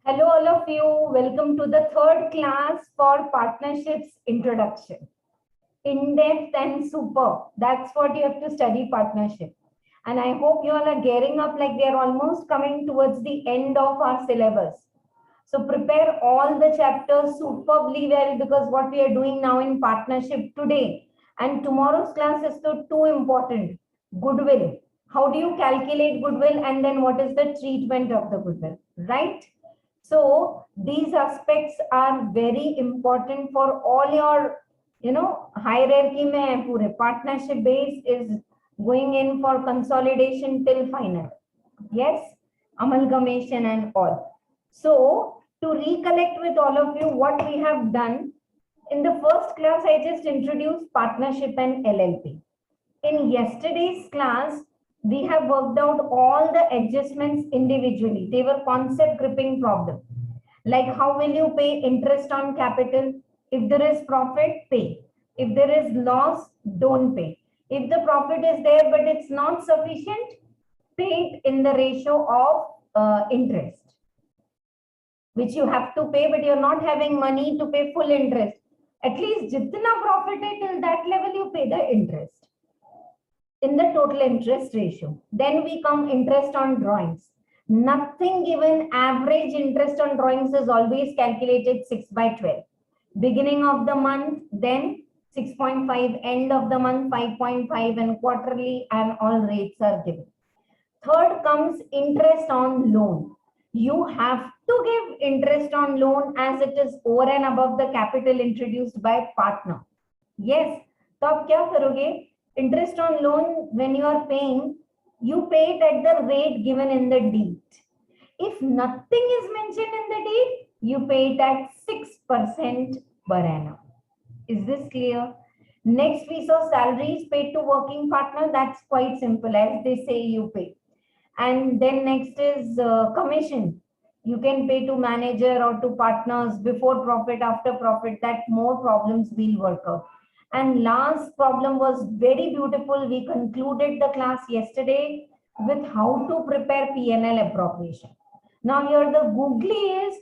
Hello, all of you. Welcome to the third class for partnerships introduction. In-depth and super. That's what you have to study partnership. And I hope you all are gearing up like we are almost coming towards the end of our syllabus. So prepare all the chapters superbly well because what we are doing now in partnership today and tomorrow's class is so too important. Goodwill. How do you calculate goodwill and then what is the treatment of the goodwill, right? So these aspects are very important for all your, hierarchy mein pure partnership base is going in for consolidation till final. Yes, amalgamation and all. So to recollect with all of you what we have done, in the first class, I just introduced partnership and LLP. In yesterday's class, we have worked out all the adjustments individually. They were concept gripping problem. Like how will you pay interest on capital? If there is profit, pay. If there is loss, don't pay. If the profit is there but it's not sufficient, pay it in the ratio of interest, which you have to pay, but you're not having money to pay full interest. At least jitna profit hai, till that level you pay the interest in the total interest ratio. Then we come interest on drawings. Nothing given, average interest on drawings is always calculated 6/12. Beginning of the month, then 6.5, end of the month 5.5, and quarterly and all rates are given. Third comes interest on loan. You have to give interest on loan as it is over and above the capital introduced by partner. Yes, तो आप क्या करोगे? Interest on loan, when you are paying, you pay it at the rate given in the deed. If nothing is mentioned in the deed, you pay it at 6% per annum. Is this clear? Next, we saw salaries paid to working partner. That's quite simple. As they say, you pay. And then next is commission. You can pay to manager or to partners before profit, after profit. That more problems will work out. And last problem was very beautiful. We concluded the class yesterday with how to prepare P&L appropriation. Now here the googly is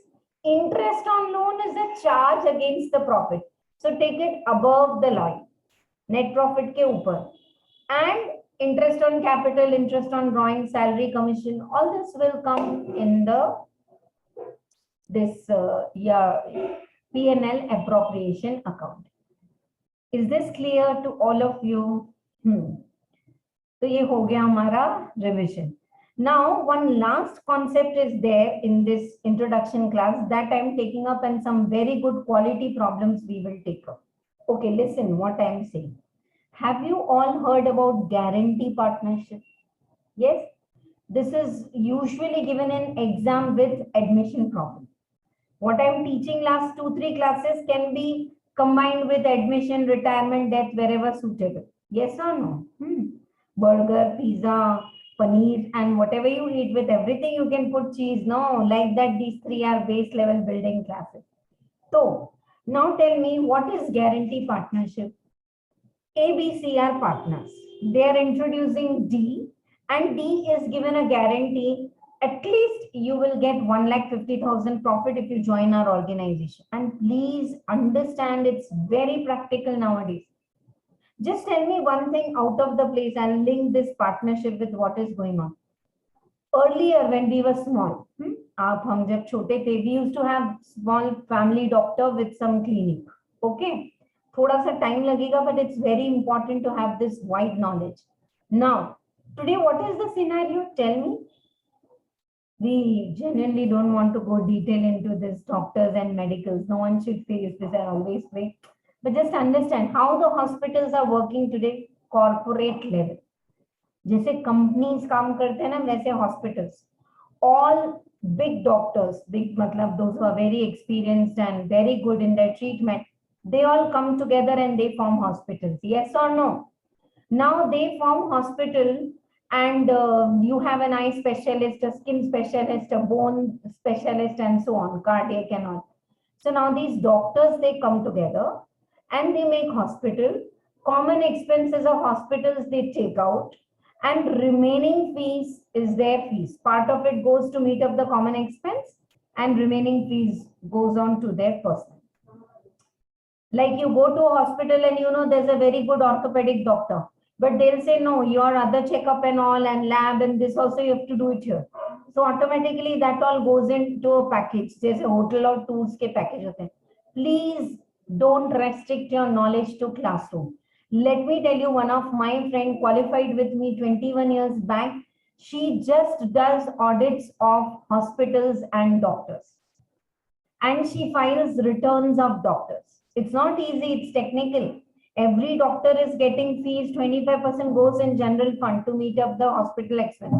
interest on loan is a charge against the profit. So take it above the line. Net profit ke upar. And interest on capital, interest on drawing, salary, commission, all this will come in the P&L appropriation account. Is this clear to all of you? So ये हो गया हमारा revision. Now one last concept is there in this introduction class that I am taking up, and some very good quality problems we will take up. Okay, listen what I am saying. Have you all heard about guarantee partnership? Yes, this is usually given in exam with admission problem. What I am teaching last 2-3 classes can be combined with admission, retirement, death, wherever suitable. Yes or no? Burger, pizza, paneer, and whatever you eat, with everything you can put cheese. No, like that, these three are base level building classes. So now tell me, what is guarantee partnership? A, B, C are partners. They are introducing D, and D is given a guarantee. At least you will get 1,50,000 profit if you join our organization. And please understand, it's very practical nowadays. Just tell me one thing out of the place. I'll link this partnership with what is going on. Earlier, when we were small, hum jab chote the, we used to have small family doctor with some clinic. Okay, thoda sa time lagega, but it's very important to have this wide knowledge. Now, today, what is the scenario? Tell me. We genuinely don't want to go detail into this doctors and medicals. No one should face this. I always say. But just understand how the hospitals are working today, corporate level. जैसे companies काम करते हैं ना, वैसे hospitals. All big doctors, big मतलब those who are very experienced and very good in their treatment, they all come together and they form hospitals. Yes or no? Now they form hospital, and you have an eye specialist, a skin specialist, a bone specialist, and so on, cardiac and all. So now these doctors, they come together and they make hospital. Common expenses of hospitals they take out, and remaining fees is their fees. Part of it goes to meet up the common expense, and remaining fees goes on to their personal. Like you go to a hospital and you know there's a very good orthopedic doctor, but they'll say no, your other checkup and all and lab and this also you have to do it here. So automatically that all goes into a package. There's a hotel or tools ke package hote hain. Please don't restrict your knowledge to classroom. Let me tell you, one of my friend qualified with me 21 years back. She just does audits of hospitals and doctors, and she files returns of doctors. It's not easy, it's technical. Every doctor is getting fees, 25% goes in general fund to meet up the hospital expense.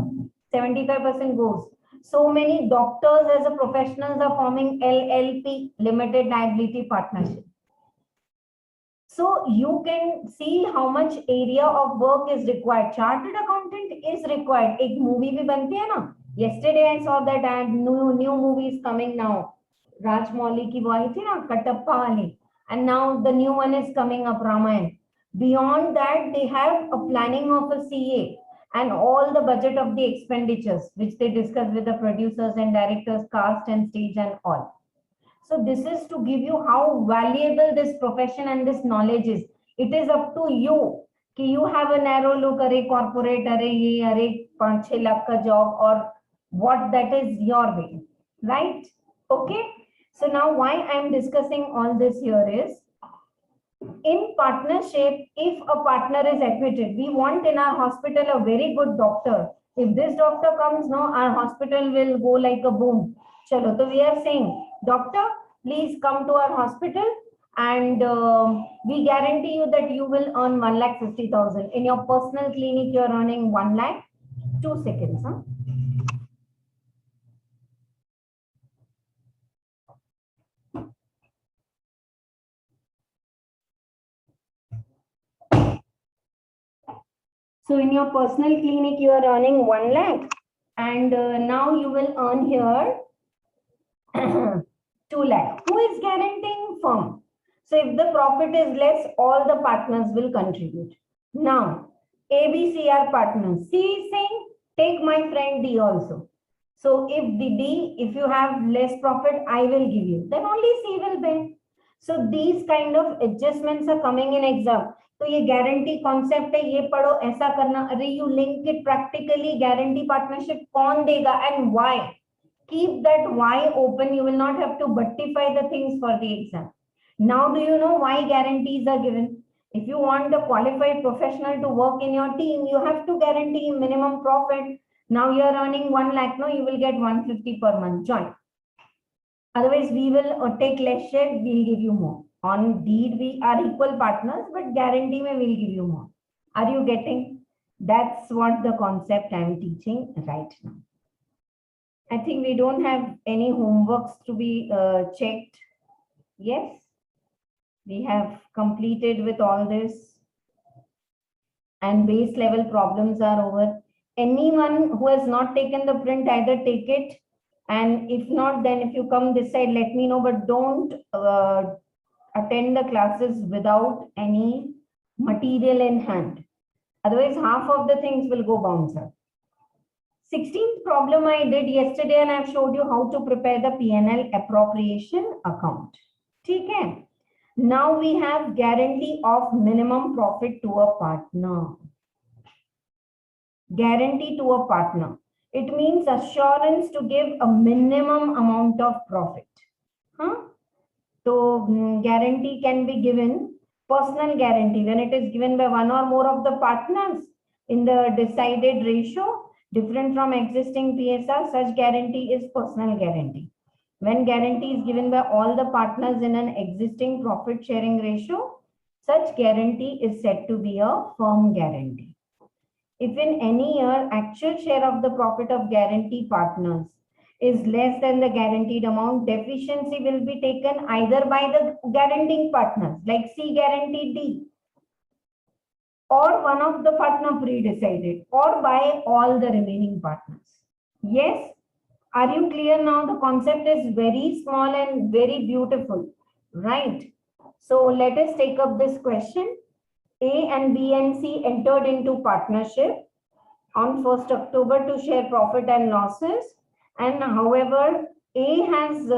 75% goes. So many doctors as a professionals are forming LLP, limited liability partnership. So you can see how much area of work is required. Chartered accountant is required. Ek movie bhi banti hai na. Yesterday I saw that ad, new movies coming now. Rajmouli ki wo aayi thi na, Katappa wali. And now the new one is coming up, Ramayan. Beyond that, they have a planning of a CA and all the budget of the expenditures, which they discuss with the producers and directors, cast and stage and all. So this is to give you how valuable this profession and this knowledge is. It is up to you. Ki you have a narrow look, array corporate, array 5-6 lakh ka job, or what, that is your way, right? Okay. So now why I am discussing all this here is, in partnership, if a partner is admitted, we want in our hospital a very good doctor. If this doctor comes, no, our hospital will go like a boom. Chalo, so we are saying, doctor, please come to our hospital and we guarantee you that you will earn 1,50,000. In your personal clinic, you are earning 1 lakh. 2 seconds, huh? So in your personal clinic, you are earning 1 lakh, and now you will earn here 2 lakh. Who is guaranteeing? Firm. So if the profit is less, all the partners will contribute. Now, ABC are partners. C is saying, take my friend D also. So if the D, if you have less profit, I will give you. Then only C will pay. So these kind of adjustments are coming in exam. तो ये guarantee concept है, ये पढ़ो, ऐसा करना. अरे you link it practically. Guarantee partnership कौन देगा and why? Keep that why open. You will not have to buttify the things for the exam. Now do you know why guarantees are given? If you want the qualified professional to work in your team, you have to guarantee minimum profit. Now you are earning 1 lakh, no, you will get 150 per month. Join. Otherwise, we will take less share, we'll give you more. On deed, we are equal partners, but guarantee me we'll give you more. Are you getting? That's what the concept I'm teaching right now. I think we don't have any homeworks to be checked. Yes, we have completed with all this. And base level problems are over. Anyone who has not taken the print, either take it. And if not, then if you come this side, let me know. But don't attend the classes without any material in hand. Otherwise, half of the things will go bouncer. 16th problem I did yesterday, and I've showed you how to prepare the P&L appropriation account. Okay. Now we have guarantee of minimum profit to a partner. Guarantee to a partner. It means assurance to give a minimum amount of profit. So guarantee can be given, personal guarantee, when it is given by one or more of the partners in the decided ratio, different from existing PSR, such guarantee is personal guarantee. When guarantee is given by all the partners in an existing profit sharing ratio, such guarantee is said to be a firm guarantee. If in any year actual share of the profit of guarantee partners is less than the guaranteed amount, deficiency will be taken either by the guaranteeing partners, like C guarantee D, or one of the partner pre-decided, or by all the remaining partners. Yes, are you clear now? The concept is very small and very beautiful, right? So let us take up this question. A and B and C entered into partnership on 1st October to share profit and losses. And however, A has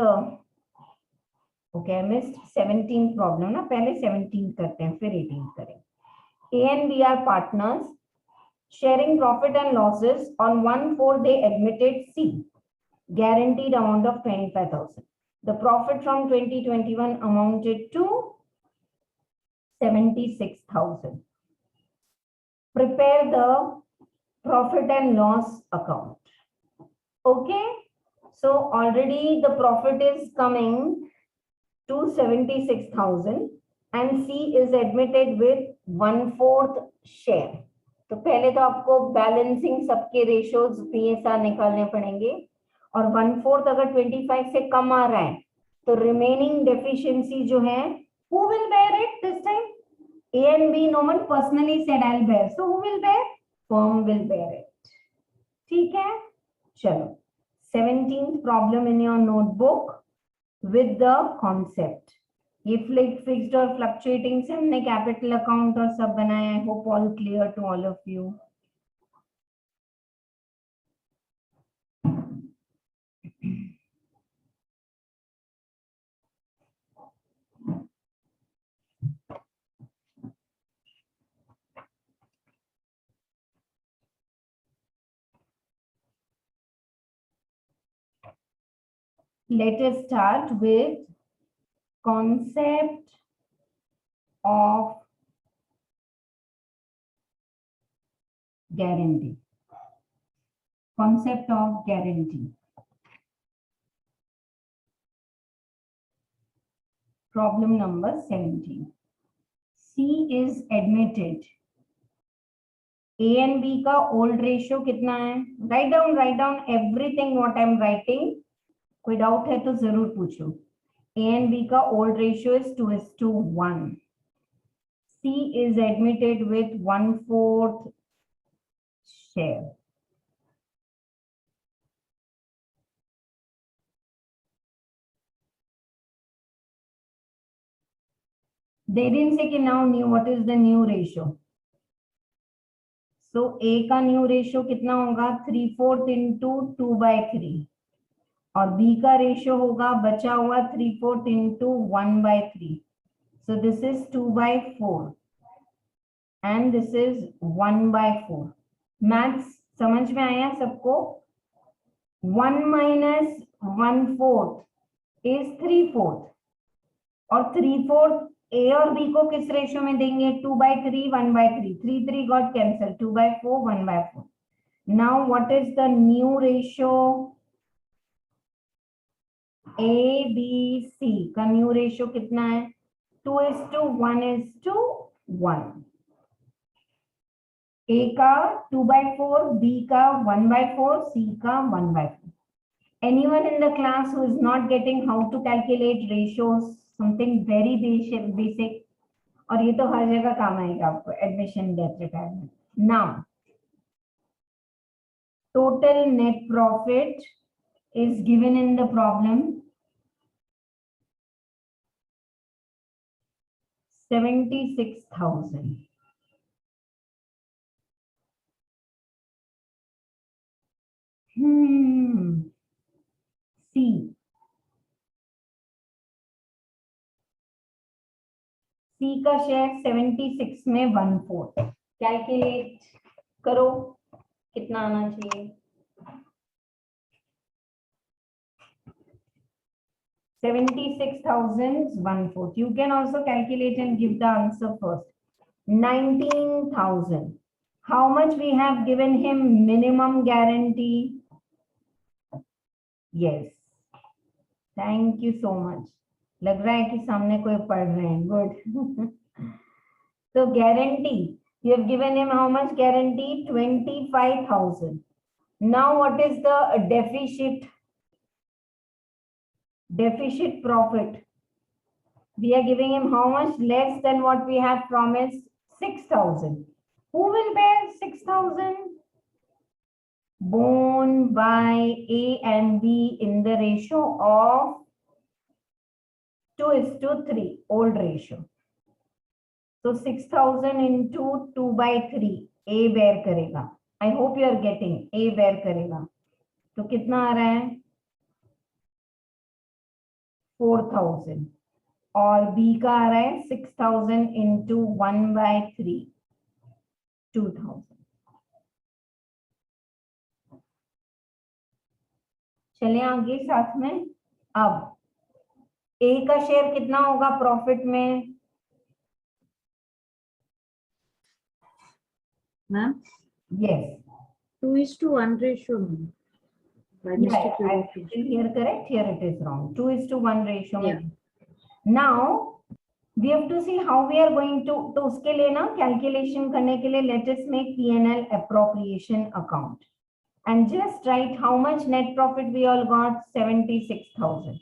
okay, I missed 17th problem ना, पहले 17th करते हैं फिर 18th करें. A and B are partners sharing profit and losses. On 1/4 they admitted C, guaranteed amount of 25,000. The profit from 2021 amounted to 76,000. Prepare the profit and loss account. Okay, so already the profit is coming to 76,000 and C is admitted with 1/4 share. तो पहले तो आपको balancing सबके ratios PSR निकालने पड़ेंगे और 1/4 अगर 25 से कम आ रहा है तो रिमेनिंग डेफिशिएंसी जो है, who will bear it this time? A and B, no one personally said I'll bear. So who will bear? Firm will bear it. ठीक है, चलो 17th problem in your notebook with the concept. ये fixed और fluctuating से हमने capital account और सब बनाया. I hope all clear to all of you. Let us start with concept of guarantee. Concept of guarantee. Problem number 17. C is admitted. A and B का old ratio कितना है? Write down everything what I am writing. कोई doubt है तो जरूर पूछो. A and B का old ratio is 2:1. C is admitted with 1/4 share. They didn't say कि now new, what is the new ratio? So A का new ratio कितना होगा? 3/4 into 2/3. और B का रेशियो होगा बचा हुआ 3/4 into 1/3. So this is 2/4 and this is 1/4. Maths समझ में आया सबको? 1 minus 1/4 is 3/4 और 3/4 A और B को किस रेशियो में देंगे? 2/3 1/3. 3 got cancelled. 2/4 1/4. Now what is the new ratio? A B C का न्यू रेशियो कितना है? 2:1:1. A का 2/4, B का 1/4, C का 1/4. Anyone in the class who is not getting how to calculate ratios? Something very basic. और ये तो हर जगह काम आएगा आपको, admission, death, retirement. Now total net profit is given in the problem. 76,000. C का शेयर 76 में 1/4. कैलकुलेट करो कितना आना चाहिए? 76,000 1/4. You can also calculate and give the answer first. 19,000. How much we have given him minimum guarantee? Yes. Thank you so much. लग रहा है कि सामने कोई पढ़ रहे हैं. Good. So guarantee, you have given him how much guarantee? 25,000. Now what is the deficit profit? We are giving him how much? Less than what we have promised? 6,000. Who will bear 6,000? Borne by A and B in the ratio of 2:3, old ratio. So 6,000 into 2/3, A bear करेगा. I hope you are getting. A bear करेगा. तो कितना आ रहा है? 4,000 और B का आ रहा है 6,000 into 1/3 2,000. चले आगे साथ में. अब A का शेयर कितना होगा प्रॉफिट में? Ma'am Yes. 2:1 ratio. By mistake, you wrote two. Here correct, here it is wrong. 2:1 ratio. Yeah. Now we have to see how we are going to, तो उसके लिए ना calculation करने के लिए let us make P&L appropriation account and just write how much net profit we all got. 76,000.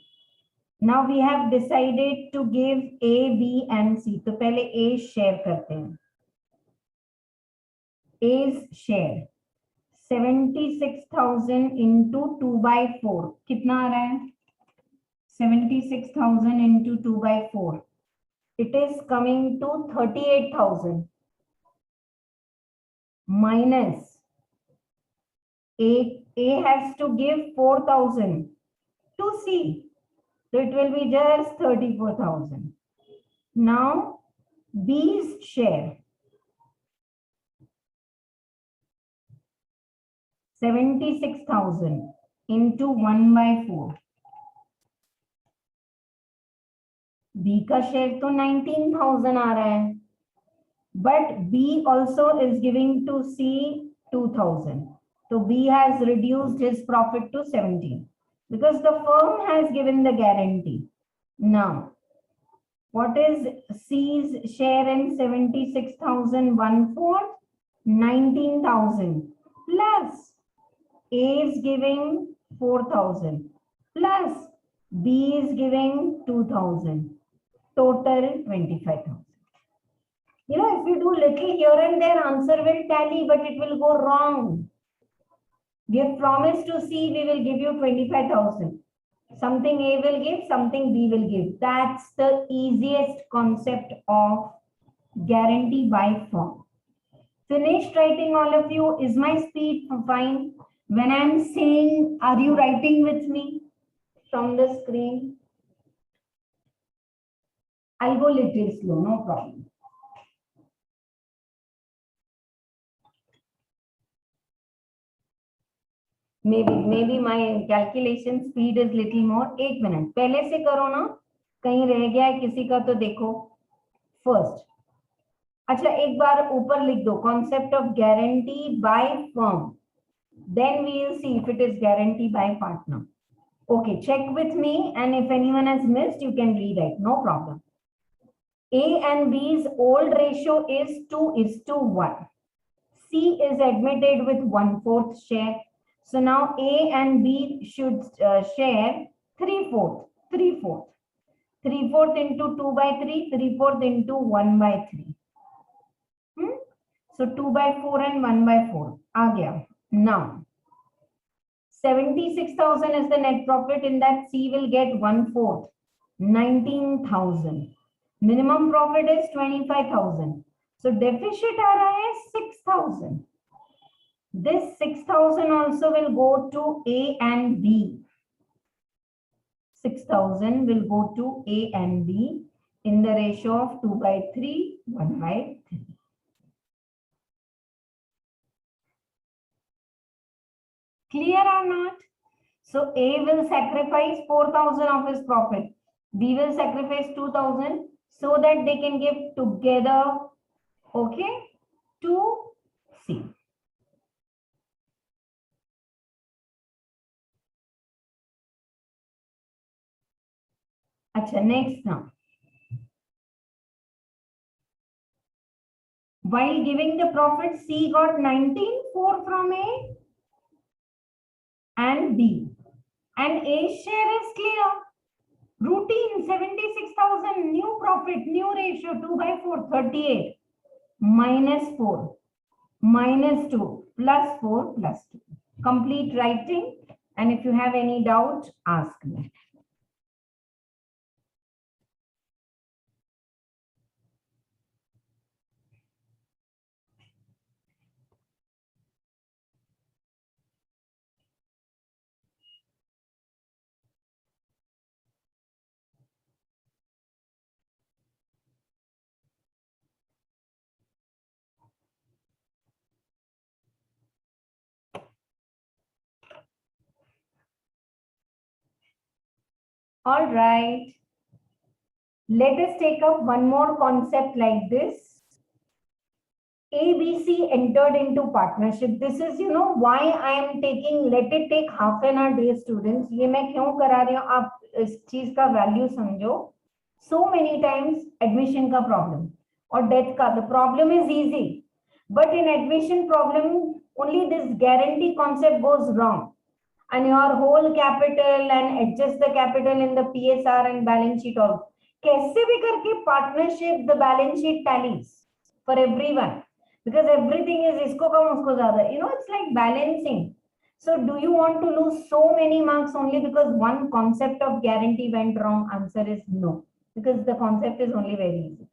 Now we have decided to give A, B and C. तो पहले A share करते हैं. A's share 76,000 into 2/4 कितना आ रहा है? 76,000 into 2/4. It is coming to 38,000 minus A has to give 4,000 to C. So it will be just 34,000. Now B's share 76,000 into 1/4. B का share तो 19,000 आ रहा है, but B also is giving to C 2,000. So B has reduced his profit to 17 because the firm has given the guarantee. Now, what is C's share in 76,000? 1/4, 19,000 plus A is giving 4,000 plus B is giving 2,000. Total 25,000. You know, if you do little here and there, answer will tally, but it will go wrong. We have promised to C, we will give you 25,000. Something A will give, something B will give. That's the easiest concept of guarantee by firm. Finished writing, all of you? Is my speed fine? When I'm saying, are you writing with me from the screen? I'll go little slow, no problem. Maybe my calculation speed is little more. 1 minute. पहले से करो ना, कहीं रह गया है किसी का तो देखो. First. अच्छा एक बार ऊपर लिख दो concept of guarantee by firm. Then we will see if it is guarantee by partner. Okay, check with me, and if anyone has missed, you can rewrite, no problem. A and B's old ratio is 2:1. C is admitted with 1/4 share. So now A and B should share 3/4. 3/4 into 2/3, 3/4 into 1/3. So 2/4 and 1/4. आ गया. Now 76,000 is the net profit. In that C will get 1/4, 19,000. Minimum profit is 25,000. So deficit आ रहा है 6,000. This 6,000 also will go to A and B. 6,000 will go to A and B in the ratio of 2/3, 1/3. Clear or not? So A will sacrifice 4,000 of his profit. B will sacrifice 2,000 so that they can give together, okay, to C. Acha, next now. While giving the profit, C got 19,400 from A and B. And A's share is clear. Routine 76,000, new profit, new ratio 2/4, 38. -4, -2, +4, +2. Complete writing. And if you have any doubt, ask me. All right. Let us take up one more concept like this. ABC entered into partnership. This is, why I am taking, let it take half an hour day students. ये मैं क्यों करा रही हूँ, आप इस चीज का वैल्यू समझो. So many times admission का problem or death का, the problem is easy. But in admission problem, only this guarantee concept goes wrong. And your whole capital and adjust the capital in the PSR and balance sheet also. कैसे भी करके partnership, the balance sheet tallies for everyone. Because everything is isko kam usko zyada. It's like balancing. So do you want to lose so many marks only because one concept of guarantee went wrong? Answer is no. Because the concept is only very easy.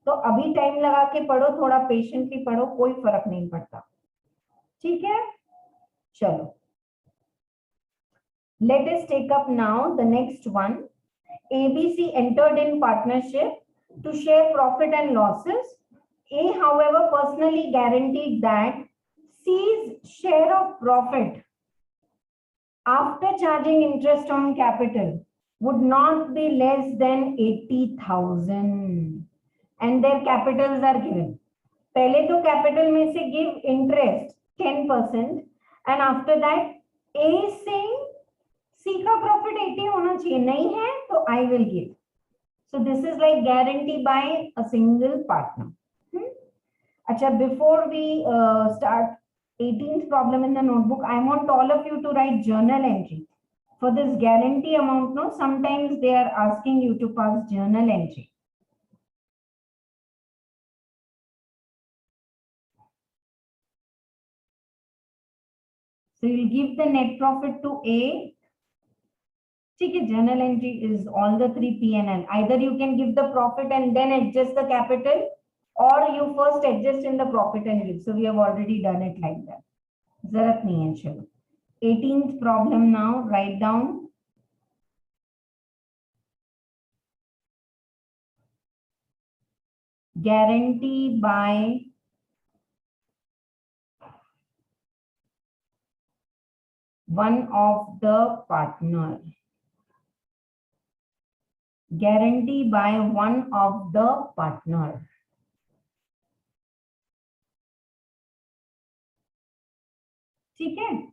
तो अभी time लगा के पढ़ो, थोड़ा patiently पढ़ो, कोई फर्क नहीं पड़ता. ठीक है, चलो. Let us take up now the next one. ABC entered in partnership to share profit and losses. A, however, personally guaranteed that C's share of profit after charging interest on capital would not be less than 80,000 and their capitals are given. पहले तो capital में से give interest 10% and after that A saying C का profit 80 होना चाहिए, नहीं है तो I will give. So this is like guarantee by a single partner. Acha, before we start 18th problem in the notebook, I want all of you to write journal entry. For this guarantee amount, no, sometimes they are asking you to pass journal entry. So you'll give the net profit to A. Okay, journal entry is all the three P&L. Either you can give the profit and then adjust the capital, or you first adjust in the profit and give. So we have already done it like that. Zarat nahi hai, chalo. 18th problem now, write down. Guarantee by one of the partner. Guarantee by one of the partner. ठीक है,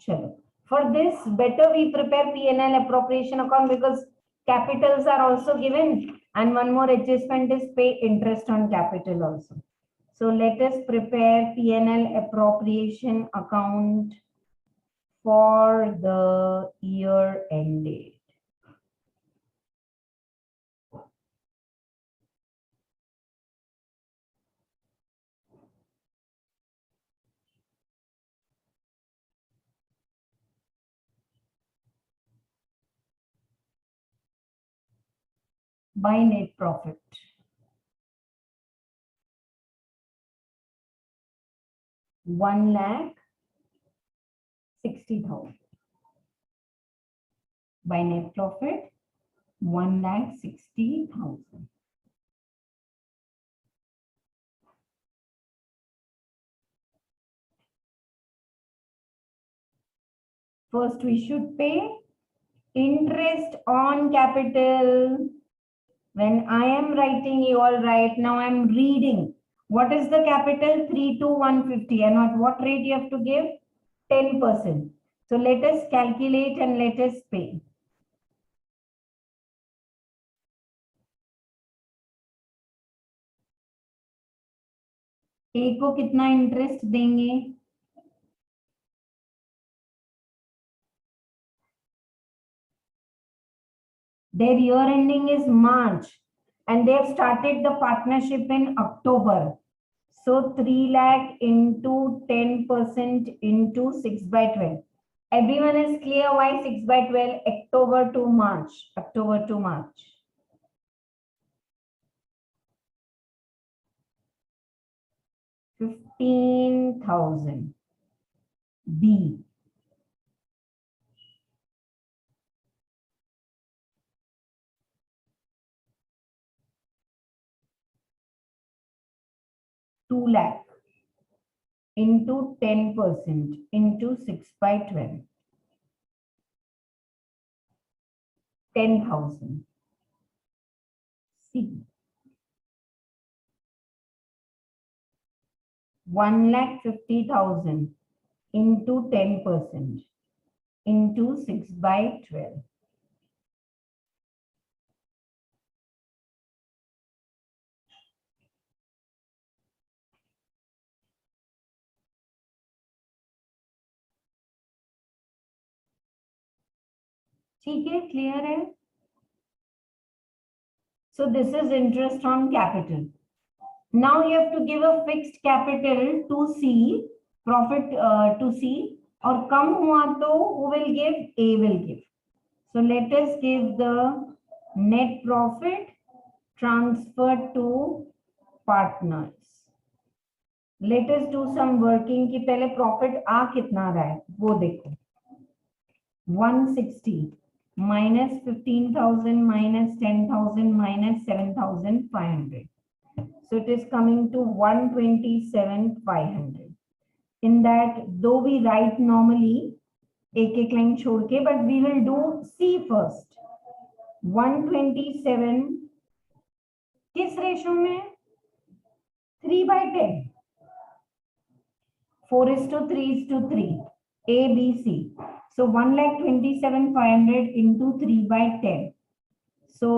चलो. For this, better we prepare P&L appropriation account because capitals are also given, and one more adjustment is pay interest on capital also. So let us prepare P&L appropriation account for the year ended. By net profit. ₹1,60,000. By net profit, 1,60,000. First, we should pay interest on capital. When I am writing, you all write. Now I am reading. What is the capital? 3,2,150. And at what rate you have to give? 10%. So let us calculate and let us pay. A को कितना interest देंगे? Their year ending is March and they have started the partnership in October. So 3 lakh into 10% into 6 by 12. Everyone is clear why 6 by 12? October to March. October to March. $15,000. B. $2 lakh into 10% into 6 by 12. 10,000. C. 1,50,000 into 10% into 6/12. ठीक है, clear है? So this is interest on capital. Now you have to give a fixed capital to C, profit to C, or come हुआ तो who will give? A will give. So let us give the net profit transferred to partners. Let us do some working कि पहले profit आ कितना रहा है वो देखो. 160 minus 15,000 minus 10,000 minus 7,500. So it is coming to 127,500. In that, though we write normally एक line छोड़ के, but we will do C first. 127 किस रेशो में? 3/10. 4:3:3. A, B, C. So 1,27,500 into 3/10. So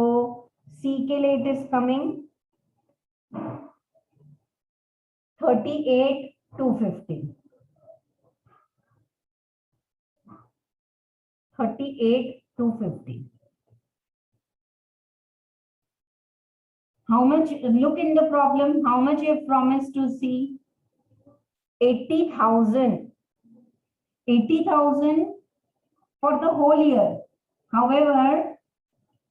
C के लिए it is coming 38,250. 38,250. How much? Look in the problem. How much you have promised to see? 80,000. 80,000 for the whole year. However,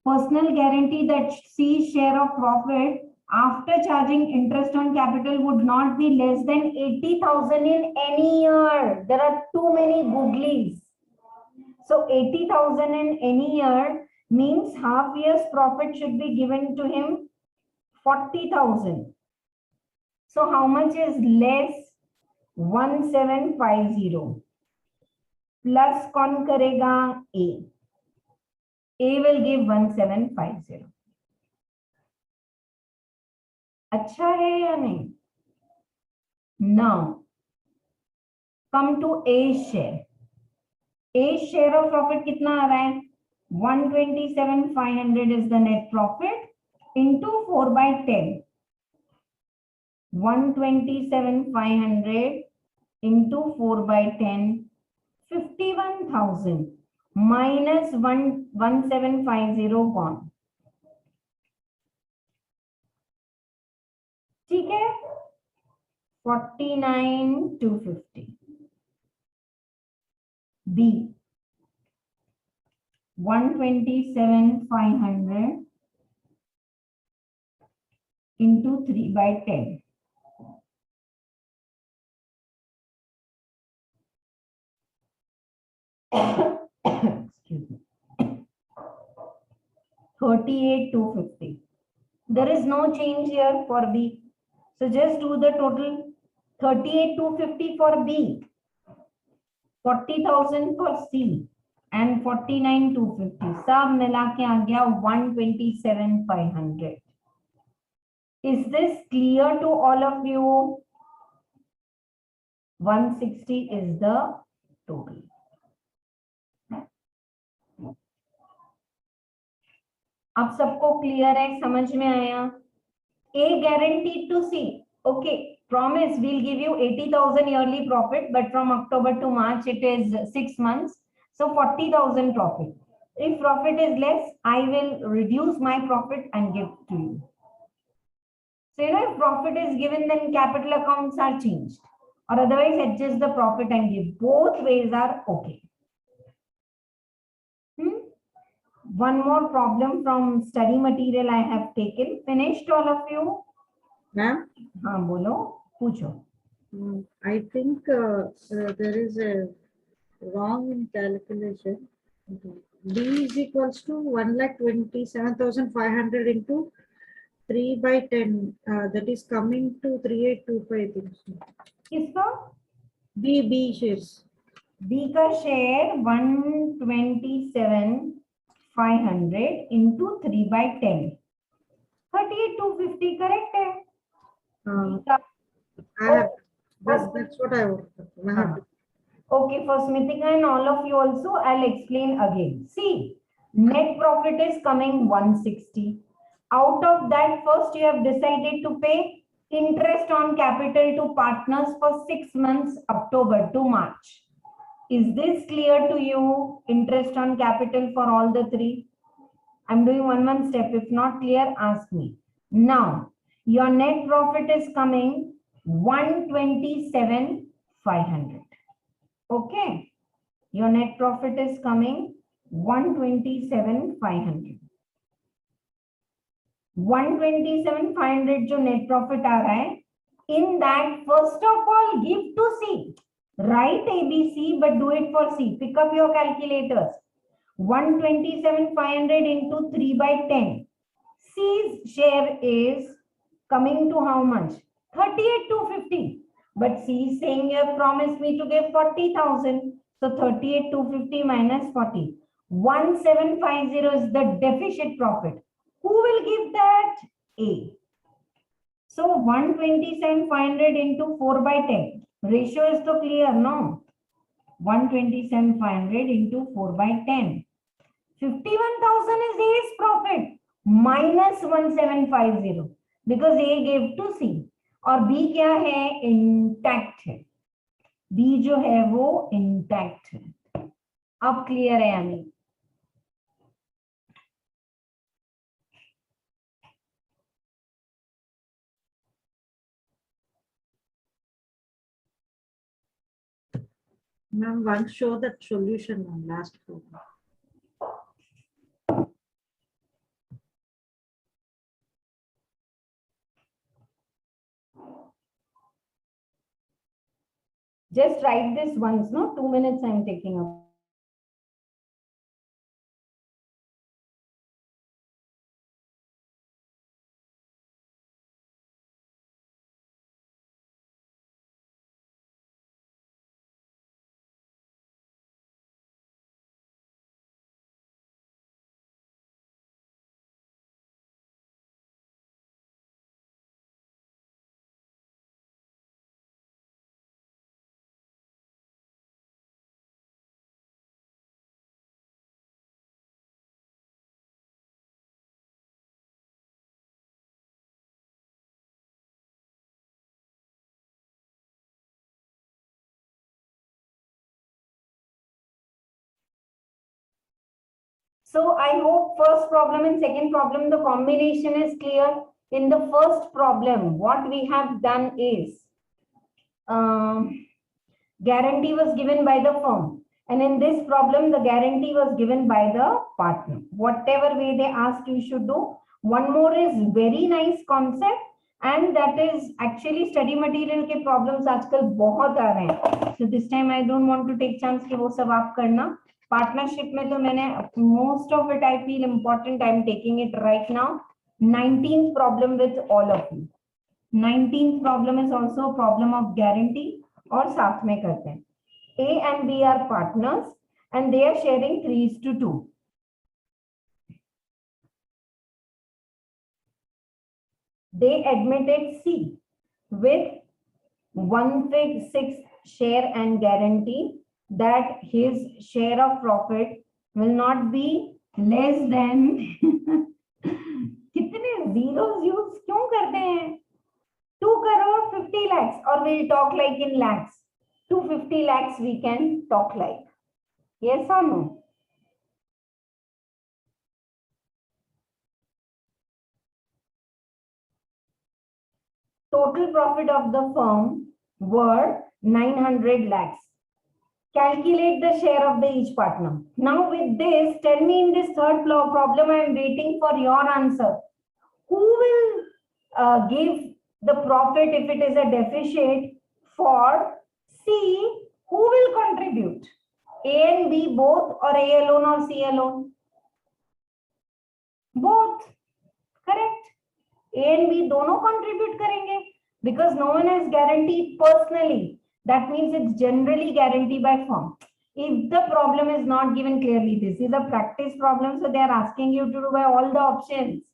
personal guarantee that C share of profit after charging interest on capital would not be less than 80,000 in any year. There are too many googlies. So 80,000 in any year means half year's profit should be given to him 40,000. So how much is less? 1,750. Plus कौन करेगा? A. A will give 1,750. अच्छा है या नहीं? Now come to A share. A share of profit कितना आ रहा है? 127,500 is the net profit into 4/10. 127,500 into 4/10. 51,000 minus 1,750 gone. ठीक है? 49,250. B. 127,500 into 3/10. Excuse me. 38,250. There is no change here for B. So just do the total. 38,250 for B, 40,000 for C, and 49,250. सब मिला के आ गया 127,500. Is this clear to all of you? 160 is the total. अब सबको clear है, समझ में आया? A guaranteed to C. Okay, promise we'll give you 80,000 yearly profit, but from October to March it is 6 months, so 40,000 profit. If profit is less, I will reduce my profit and give to you. So you know, if profit is given, then capital accounts are changed, or otherwise adjust the profit and give. Both ways are okay. One more problem from study material I have taken. Finished all of you? Ma'am? हाँ बोलो, पूछो. I think there is a wrong in calculation. B is equals to 1,27,500 into 3/10. That is coming to 3825. किसका? B shares. B का share 127,500 500 into 3 by 10. 38,250, correct है? I have, that's what I want. I have to. Okay, for Smithika and all of you also, I'll explain again. See, net profit is coming 160. Out of that, first you have decided to pay interest on capital to partners for 6 months, October to March. Is this clear to you? Interest on capital for all the three? I'm doing one step. If not clear, ask me. Now, your net profit is coming 127,500. Okay. Your net profit is coming 127,500. 127,500 जो net profit आ रहा है, in that first of all give to C. Write ABC but do it for C. Pick up your calculators. 127,500 into 3 by 10. C's share is coming to how much? 38,250. But C is saying you have promised me to give 40,000. So 38,250 minus 40. 1,750 is the deficit profit. Who will give that? A. So 127,500 into 4 by 10. Ratio is so clear, no? 127,500 into 4 by 10. 51,000 is A's profit minus 1,750 because A gave to C. और B क्या है? Intact है. B जो है वो intact है. अब clear है यानी? Ma'am, once show that solution on last program. Just write this once, no? 2 minutes I'm taking up. So I hope first problem and second problem, the combination is clear. In the first problem, what we have done is guarantee was given by the firm. And in this problem, the guarantee was given by the partner. Whatever way they ask, you should do. One more is very nice concept. And that is actually study material के problems आजकल बहुत आ रहे हैं. So this time I don't want to take chance कि वो सब आप करना. Partnership में तो मैंने most of it I feel important. I'm taking it right now. 19th problem with all of you. 19th problem is also a problem of guarantee. और साथ में करते हैं. A and B are partners and they are sharing 3:2. They admitted C with 1/6 share and guarantee that his share of profit will not be less than कितने zeros use क्यों करते हैं? 2 crore 50 lakhs, or we'll talk like in lakhs. 250 lakhs we can talk like. Yes or no? Total profit of the firm were 900 lakhs. Calculate the share of the each partner. Now with this, tell me in this third problem, I am waiting for your answer. Who will give the profit if it is a deficit for C? Who will contribute? A and B both, or A alone or C alone? Both. Correct. A and B दोनों contribute करेंगे because no one has guaranteed personally. That means it's generally guaranteed by firm. If the problem is not given clearly, this is a practice problem, so they are asking you to do by all the options.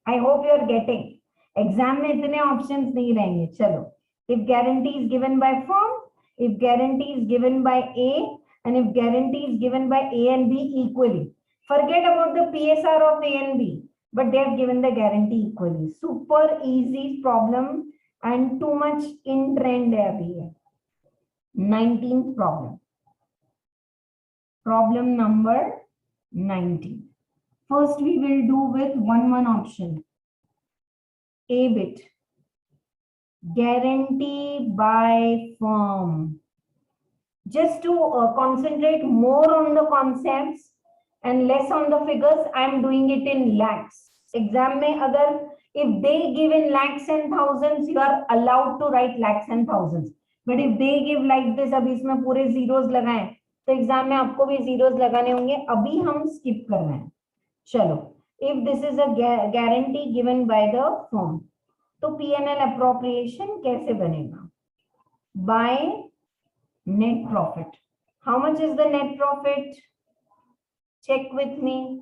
I hope you are getting. Exam में इतने options नहीं रहेंगे. चलो. If guarantee is given by firm, if guarantee is given by A, and if guarantee is given by A and B equally. Forget about the PSR of A and B, but they have given the guarantee equally. Super easy problem and too much in trend है अभी है. 19th problem. Problem number 19. First, we will do with one option. A bit. Guarantee by firm. Just to concentrate more on the concepts and less on the figures, I am doing it in lakhs. Exam mein agar if they give in lakhs and thousands, you are allowed to write lakhs and thousands. But if they give like this, अभी इसमें पूरे zeros लगाएं, तो exam में आपको भी zeros लगाने होंगे. अभी हम skip कर रहे हैं. चलो, if this is a guarantee given by the firm, तो P&L appropriation कैसे बनेगा? By net profit. How much is the net profit? Check with me.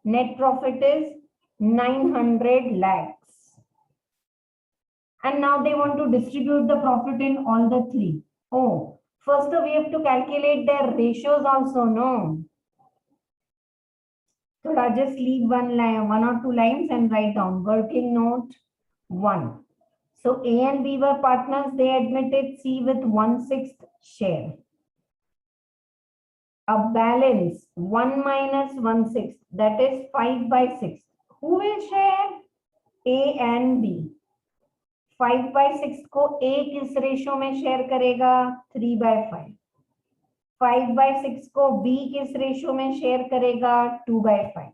Net profit is 900 lakhs. And now they want to distribute the profit in all the three. Oh, first we have to calculate their ratios also, no? So I just leave one line, one or two lines and write down working note 1. So A and B were partners, they admitted C with 1/6 share. A balance 1 minus 1/6, that is 5/6. Who will share? A and B. 5/6 को A किस ratio में share करेगा? 3/5. 5/6 को B किस ratio में share करेगा? 2/5.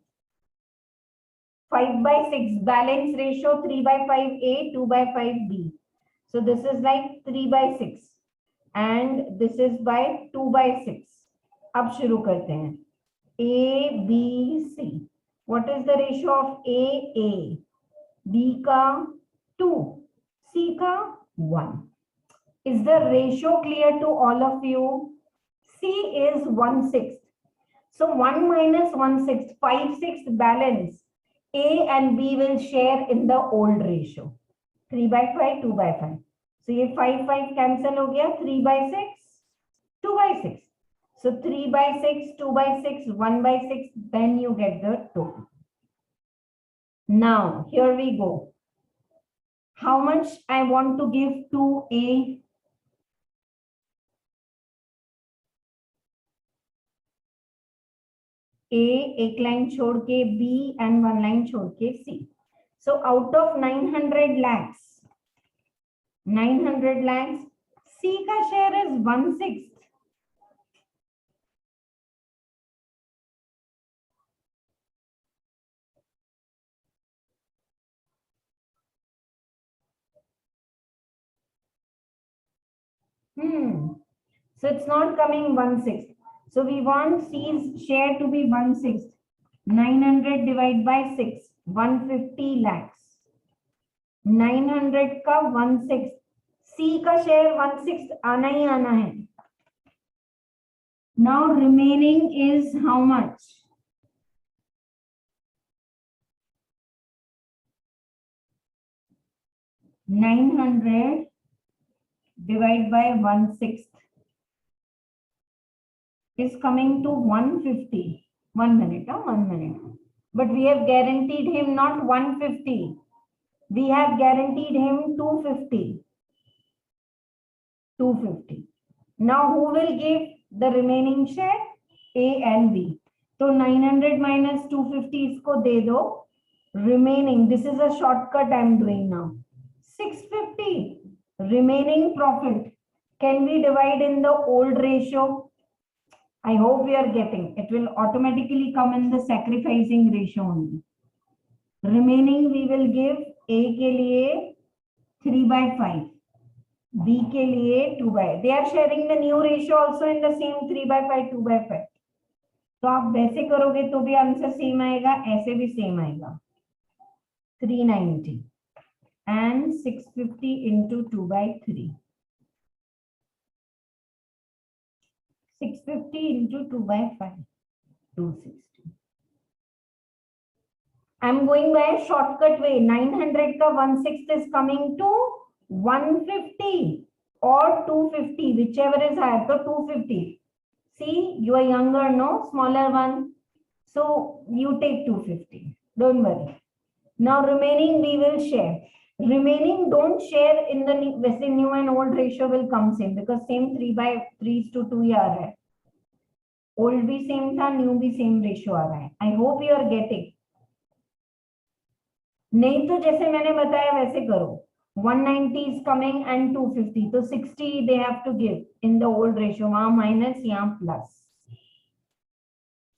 5/6 balance ratio 3/5 A, 2/5 B. So this is like 3/6 and this is by 2/6. अब शुरू करते हैं. A, B, C. What is the ratio of A? A. B का 2. C का 1. Is the ratio clear to all of you? C is 1/6. So 1 minus 1/6, 5/6 balance. A and B will share in the old ratio. 3/5, 2/5. So ये 5/5 cancel हो गया. 3/6, 2/6. So 3/6, 2/6, 1/6. Then you get the total. Now here we go. How much I want to give to A? A, एक line छोड़ के B and one line छोड़ के C. So out of 900 lakhs, C का share is 1/6. So it's not coming 1/6. So we want C's share to be 1/6. 900 divided by 6, 150 lakhs. 900 का 1/6. C का share 1/6 आना ही आना है. Now remaining is how much? 900 divided by 1/6 is coming to 150. 1 minute, 1 minute. But we have guaranteed him not 150. We have guaranteed him 250. 250. Now who will give the remaining share? A and B. So 900 minus 250 इसको दे दो. Remaining, this is a shortcut I am doing now. 650. Remaining profit. Can we divide in the old ratio? I hope we are getting. It will automatically come in the sacrificing ratio only. Remaining we will give A के लिए 3/5. B के लिए 2/5. They are sharing the new ratio also in the same 3/5, 2/5. तो आप वैसे करोगे तो भी आंसर सेम आएगा, ऐसे भी सेम आएगा. 390 and 650 into 2/3. 650 into 2 by 5, 260. I'm going by a shortcut way. 900 ka 1/6 is coming to 150 or 250, whichever is higher. So 250. See, you are younger, no? Smaller one. So you take 250. Don't worry. Now remaining we will share. Remaining don't share in the वैसे new and old ratio will come same because same 3/3:2 ही आ रहा है. Old भी same था, new भी same ratio आ रहा है. I hope you are getting. नहीं तो जैसे मैंने बताया वैसे करो. 190 is coming and 250. तो 60 they have to give in the old ratio. वहाँ minus यहाँ plus.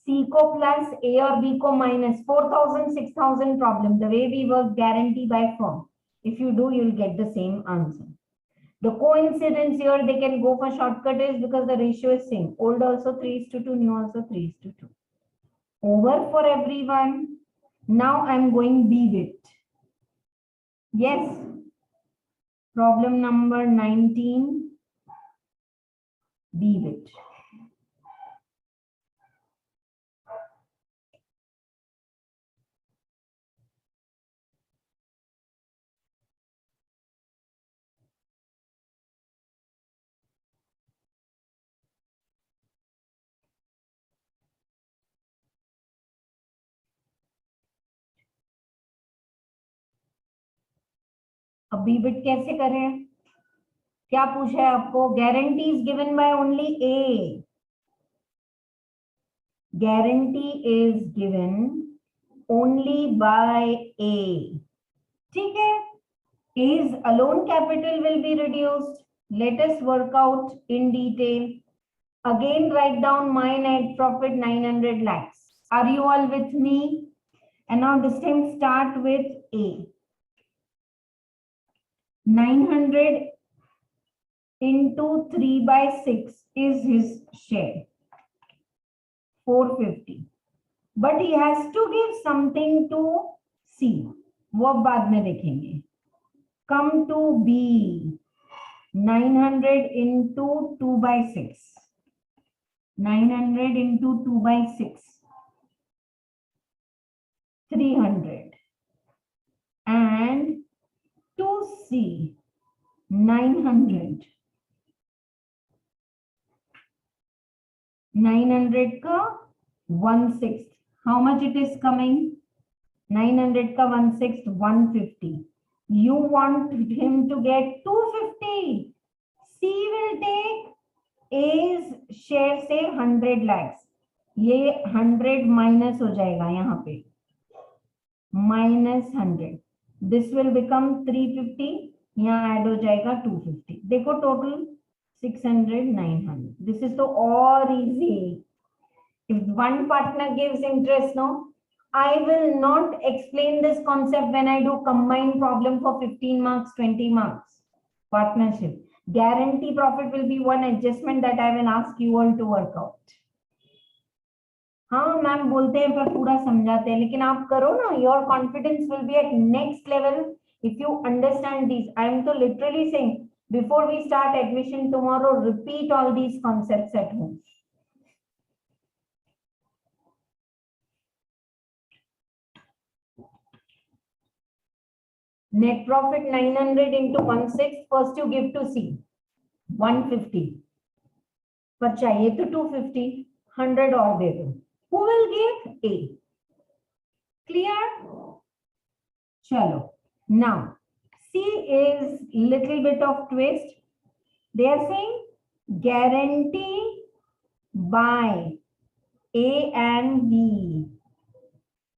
C को plus A और B को minus. 4,000 6,000 problem. The way we work guarantee by firm. If you do, you'll get the same answer. The coincidence here they can go for shortcut is because the ratio is same. Old also 3:2, new also 3:2. Over for everyone. Now I'm going B bit. Yes. Problem number 19. B bit. अब B bit कैसे करें? क्या पूछा है आपको? Guarantee is given by only A. Guarantee is given only by A. ठीक है. A's alone capital will be reduced. Let us work out in detail. Again, write down my net profit 900 lakhs. Are you all with me? And now this time start with A. 900 into 3/6 is his share. 450. But he has to give something to C. वो अब बाद में देखेंगे. Come to B. 900 into 2/6. 900 into 2/6. 300. And to C. 900. 900 का 1/6. How much it is coming? 900 का 1/6 150. You want him to get 250. C will take A's share से 100 lakhs. ये 100 minus हो जाएगा यहाँ पे. minus 100. This will become 350. यहाँ add हो जाएगा 250. देखो total 600 900. This is so all easy. If one partner gives interest, no, I will not explain this concept when I do combined problem for 15 marks, 20 marks. Partnership. Guarantee profit will be one adjustment that I will ask you all to work out. हाँ ma'am बोलते हैं पर पूरा समझाते हैं, लेकिन आप करो ना. Your confidence will be at next level if you understand these. I am so literally saying before we start admission tomorrow, repeat all these concepts at home. Net profit 900 into 1/6. First you give to C 150. पर चाहिए तो 250. 100 और दे दो. Who will give? A. Clear? Chalo. Now C is little bit of twist. They are saying guarantee by A and B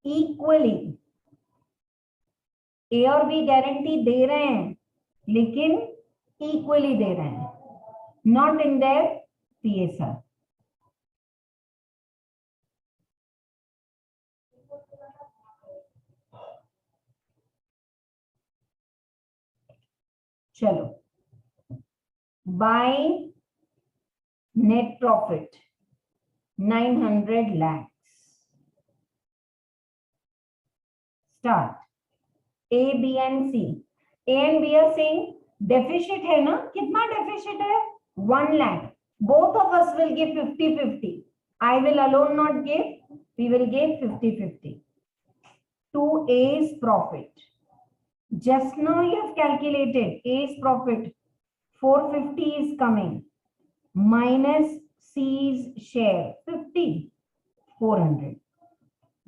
equally. A और B guarantee दे रहे हैं लेकिन equally दे रहे हैं. Not in their PSR. चलो. By net profit 900 lakhs. Start. A, B and C. A and B are saying deficit है ना. कितना deficit है? 1 lakh. Both of us will give 50-50. I will alone not give. We will give 50-50. To A's profit. Just now you have calculated A's profit. 450 is coming. Minus C's share. 50. 400.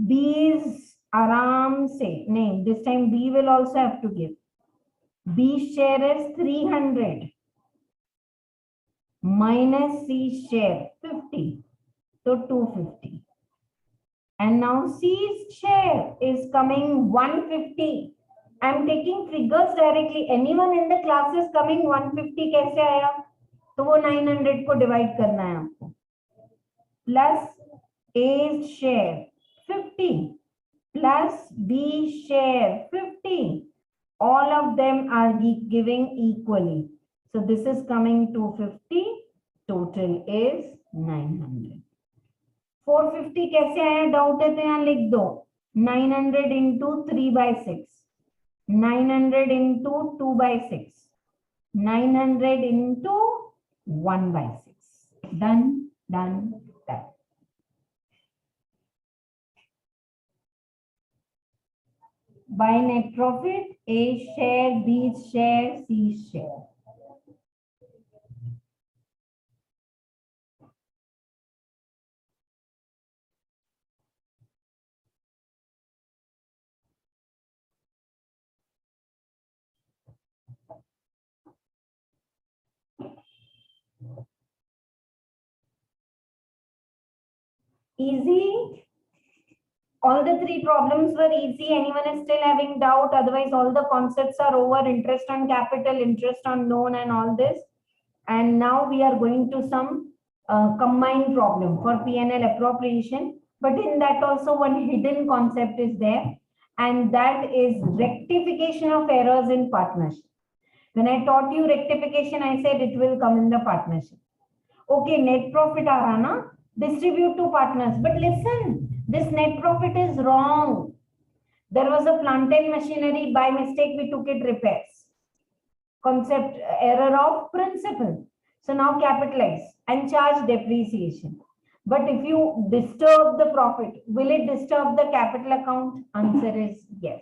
B's aram se. Name. This time B will also have to give. B's share is 300. Minus C's share. 50. So 250. And now C's share is coming 150. I'm taking figures directly. Anyone in the class is coming 150 कैसे आया? तो वो 900 को divide करना है आपको. Plus A's share 50 plus B's share 50. All of them are giving equally. So this is coming 250. Total is 900. 450 कैसे आया? डाउट है तो यहाँ लिख दो. 900 into 3/6. 900 into 2/6. 900 into 1/6. Done, done, done. By net profit, A share, B share, C share. Easy. All the three problems were easy. Anyone is still having doubt? Otherwise, all the concepts are over. Interest on capital, interest on loan, and all this. And now we are going to some combined problem for P&L appropriation. But in that also one hidden concept is there. And that is rectification of errors in partnership. When I taught you rectification, I said it will come in the partnership. Okay, net profit aa raha na? Distribute to partners. But listen, this net profit is wrong. There was a plant and machinery. By mistake, we took it repairs. Concept error of principle. So now capitalize and charge depreciation. But if you disturb the profit, will it disturb the capital account? Answer is yes.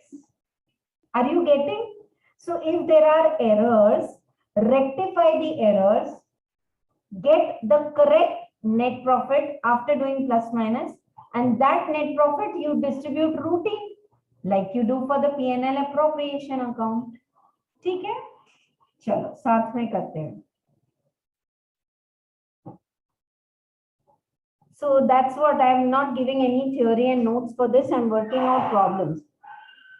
Are you getting? So if there are errors, rectify the errors, get the correct net profit after doing plus minus, and that net profit you distribute routine like you do for the P&L appropriation account. ठीक है? चलो साथ में करते हैं. So that's what I am not giving any theory and notes for this. I'm working out problems.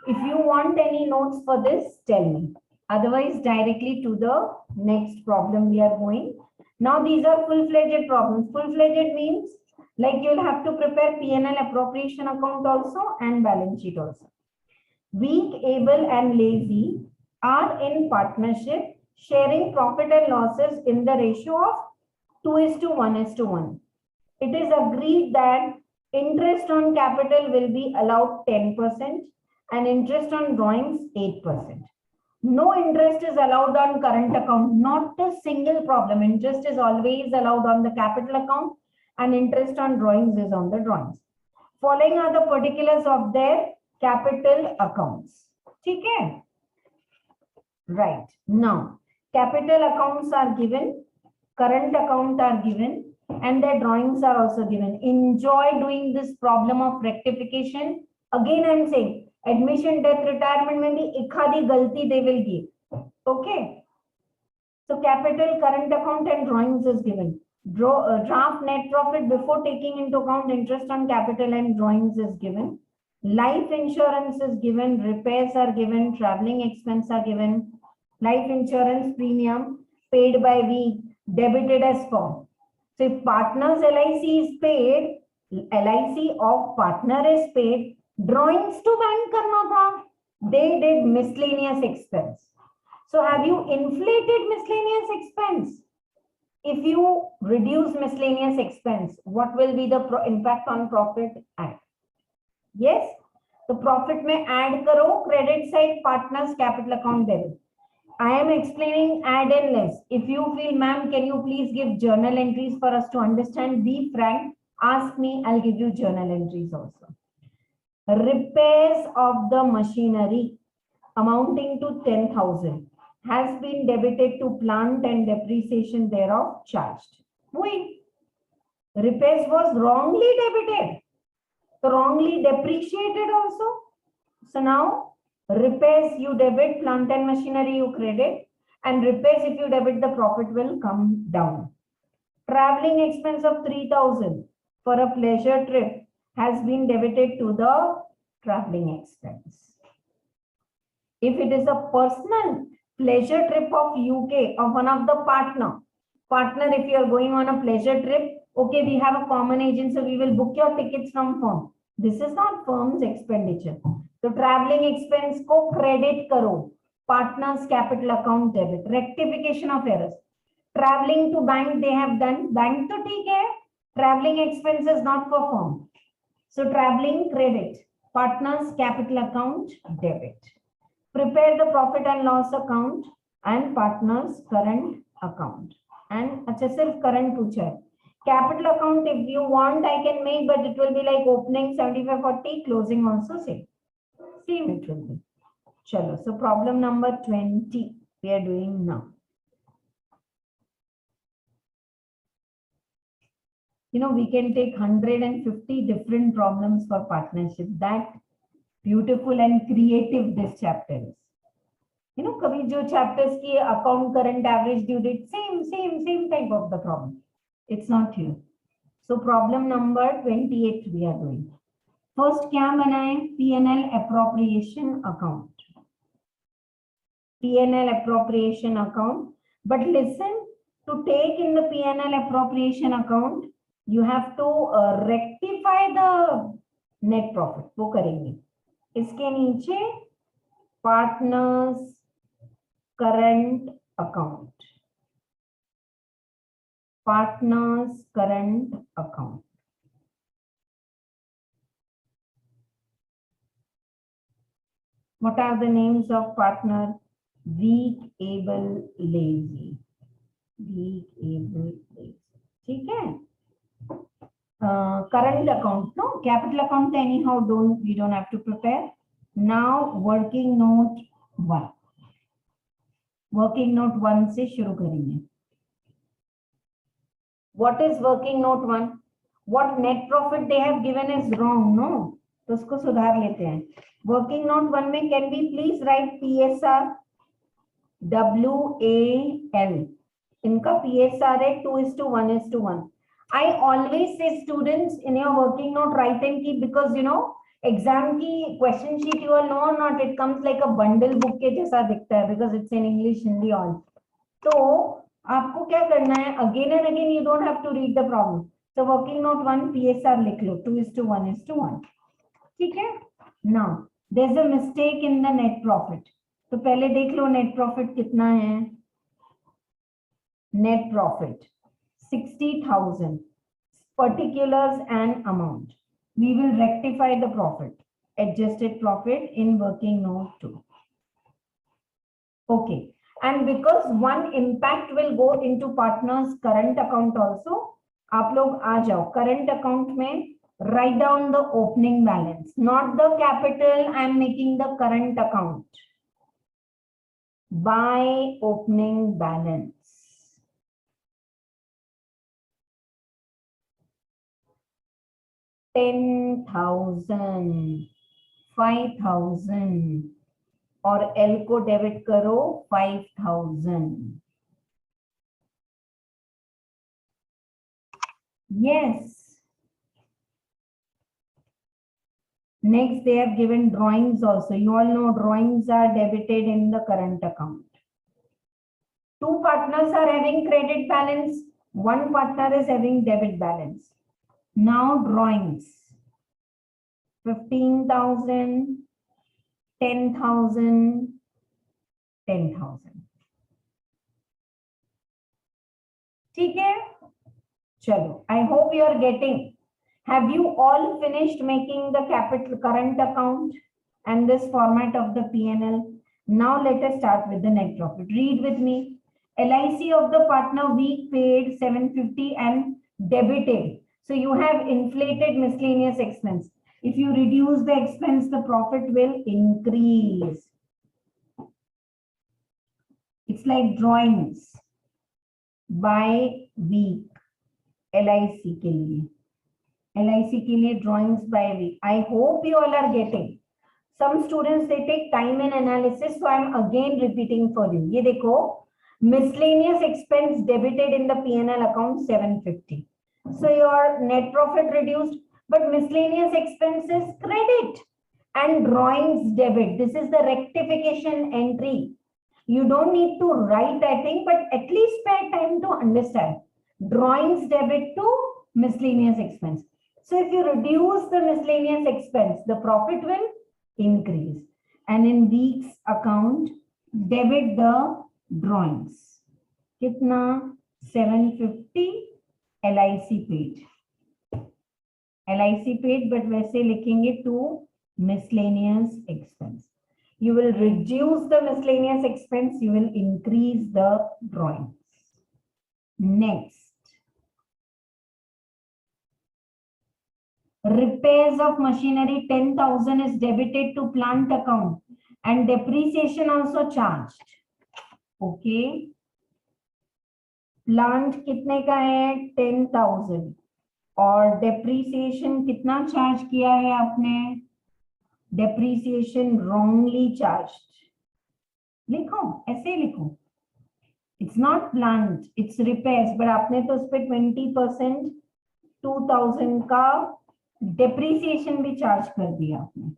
If you want any notes for this, tell me. Otherwise, directly to the next problem we are going. Now these are full-fledged problems. Full-fledged means like you'll have to prepare P&L appropriation account also and balance sheet also. Weak, able and lazy are in partnership, sharing profit and losses in the ratio of 2:1:1. It is agreed that interest on capital will be allowed 10% and interest on drawings 8%. No interest is allowed on current account, not a single problem. Interest is always allowed on the capital account and interest on drawings is on the drawings. Following are the particulars of their capital accounts. Okay? Right. Now, capital accounts are given, current account are given, and their drawings are also given. Enjoy doing this problem of rectification. Again, I'm saying, admission, death, retirement में भी एक आधी गलती they will give. Okay. So capital, current account and drawings is given. Draft net profit before taking into account interest on capital and drawings is given. Life insurance is given. Repairs are given. Traveling expense are given. Life insurance premium paid by week, debited as form. So if partner's LIC is paid, LIC of partner is paid, drawings to bank karna tha. They did miscellaneous expense. So have you inflated miscellaneous expense? If you reduce miscellaneous expense, what will be the impact on profit? Add. Yes. So profit में add करो credit side partners capital account debit. I am explaining add and less. If you feel, ma'am, can you please give journal entries for us to understand? Be frank. Ask me, I'll give you journal entries also. Repairs of the machinery amounting to 10,000 has been debited to plant and depreciation thereof charged. Wait, repairs was wrongly debited, wrongly depreciated also. So now repairs you debit, plant and machinery you credit, and repairs if you debit, the profit will come down. Traveling expense of 3,000 for a pleasure trip has been debited to the traveling expense. If it is a personal pleasure trip of UK of one of the partner, if you are going on a pleasure trip, okay, we have a common agent, so we will book your tickets from firm. This is not firm's expenditure. So traveling expense को credit करो, partners capital account debit, rectification of errors. Traveling to bank they have done, bank तो ठीक है, traveling expenses not for firm. So traveling credit, partners capital account debit. Prepare the profit and loss account and partners current account. And अच्छा सिर्फ current पूछा है. Capital account if you want I can make, but it will be like opening 7540, closing also same. Same it will be. Chalo. So problem number 20 we are doing now. You know, we can take 150 different problems for partnership. That beautiful and creative this chapter is. You know, kabhi jo chapters ki account, current, average, due date, same type of the problem. It's not here. So problem number 28 we are doing. First क्या बनाए? P&L appropriation account. P&L appropriation account. But listen, to take in the P&L appropriation account, you have to rectify the net profit. वो करेंगे. इसके नीचे partners current account. Partners current account. What are the names of partner? Weak, able, lazy. Weak, able, lazy. ठीक है? Current account, no? Capital account anyhow we don't have to prepare. Now working note 1. Working note 1 से शुरू करेंगे. What is working note 1? What net profit they have given is wrong, no? तो उसको सुधार लेते हैं. Working note 1 में can we please write PSR? WAL. इनका PSR है 2:1:1. I always say students in your working note write and keep, because you know exam की question sheet you all know or not, it comes like a bundle book के जैसा दिखता है because it's in English, Hindi all. तो आपको क्या करना है, again and again you don't have to read the problem. So working note 1 PSR लिख लो 2:1:1. ठीक है? Now there's a mistake in the net profit. तो पहले देख लो net profit कितना है. Net profit 60,000. Particulars and amount. We will rectify the profit. Adjusted profit in working note 2. Okay. And because one impact will go into partners current account also, आप लोग आ जाओ current account में write down the opening balance, not the capital. I am making the current account by opening balance. 10,000, 5,000 और L को debit करो 5,000. Yes. Next, they have given drawings also. You all know drawings are debited in the current account. Two partners are having credit balance. One partner is having debit balance. Now drawings. 15,000, 10,000, 10,000. ठीक है? चलो. I hope you are getting. Have you all finished making the capital current account and this format of the P&L? Now let us start with the net profit. Read with me. LIC of the partner week paid 750 and debited. So you have inflated miscellaneous expense. If you reduce the expense, the profit will increase. It's like drawings by week. LIC के लिए. LIC के लिए drawings by week. I hope you all are getting. Some students, they take time in analysis, so I'm again repeating for you. ये देखो, miscellaneous expense debited in the P&L account 750. So your net profit reduced, but miscellaneous expenses credit and drawings debit. This is the rectification entry. You don't need to write that thing, but at least spare time to understand. Drawings debit to miscellaneous expense. So if you reduce the miscellaneous expense, the profit will increase. And in weeks account, debit the drawings. Kitna? 750 LIC paid. LIC paid, but वैसे लिखेंगे to miscellaneous expense. You will reduce the miscellaneous expense, you will increase the drawings. Next. Repairs of machinery 10,000 is debited to plant account and depreciation also charged. Okay. Plant कितने का है? 10,000 और depreciation कितना charge किया है आपने? Depreciation wrongly charged. लिखो, ऐसे लिखो. It's not plant, it's repairs, but आपने तो उस पे 20% 2,000 का depreciation भी charge कर दिया आपने.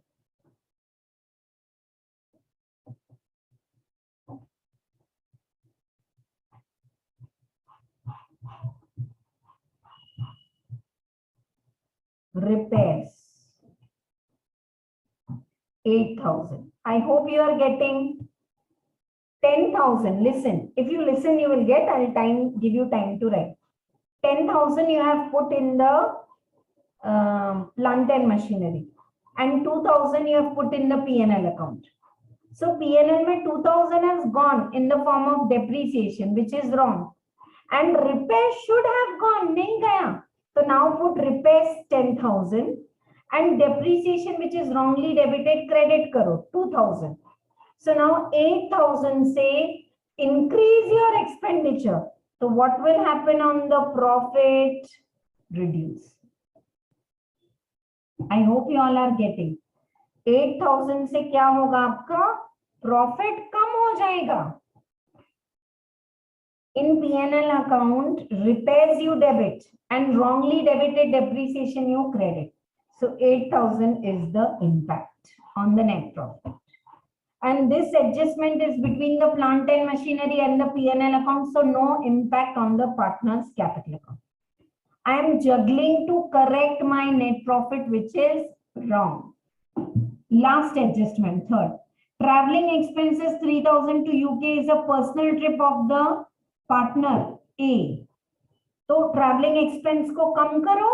Repairs 8,000. I hope you are getting 10,000. Listen, if you listen, you will get. I'll give you time to write. 10,000 you have put in the plant and machinery, and 2,000 you have put in the P&L account. So P&L mein 2,000 has gone in the form of depreciation, which is wrong, and repairs should have gone. Nahi gaya. So now put repairs 10,000 and depreciation, which is wrongly debited, credit karo 2,000. So now 8,000 say increase your expenditure. So what will happen on the profit? Reduce. I hope you all are getting. 8,000 से क्या होगा आपका? Profit कम हो जाएगा. In P&L account, repairs you debit and wrongly debited depreciation you credit. So 8,000 is the impact on the net profit. And this adjustment is between the plant and machinery and the P&L account, so no impact on the partner's capital account. I am juggling to correct my net profit, which is wrong. Last adjustment, third. Traveling expenses 3,000 to UK is a personal trip of the partner A. So traveling expense को कम करो,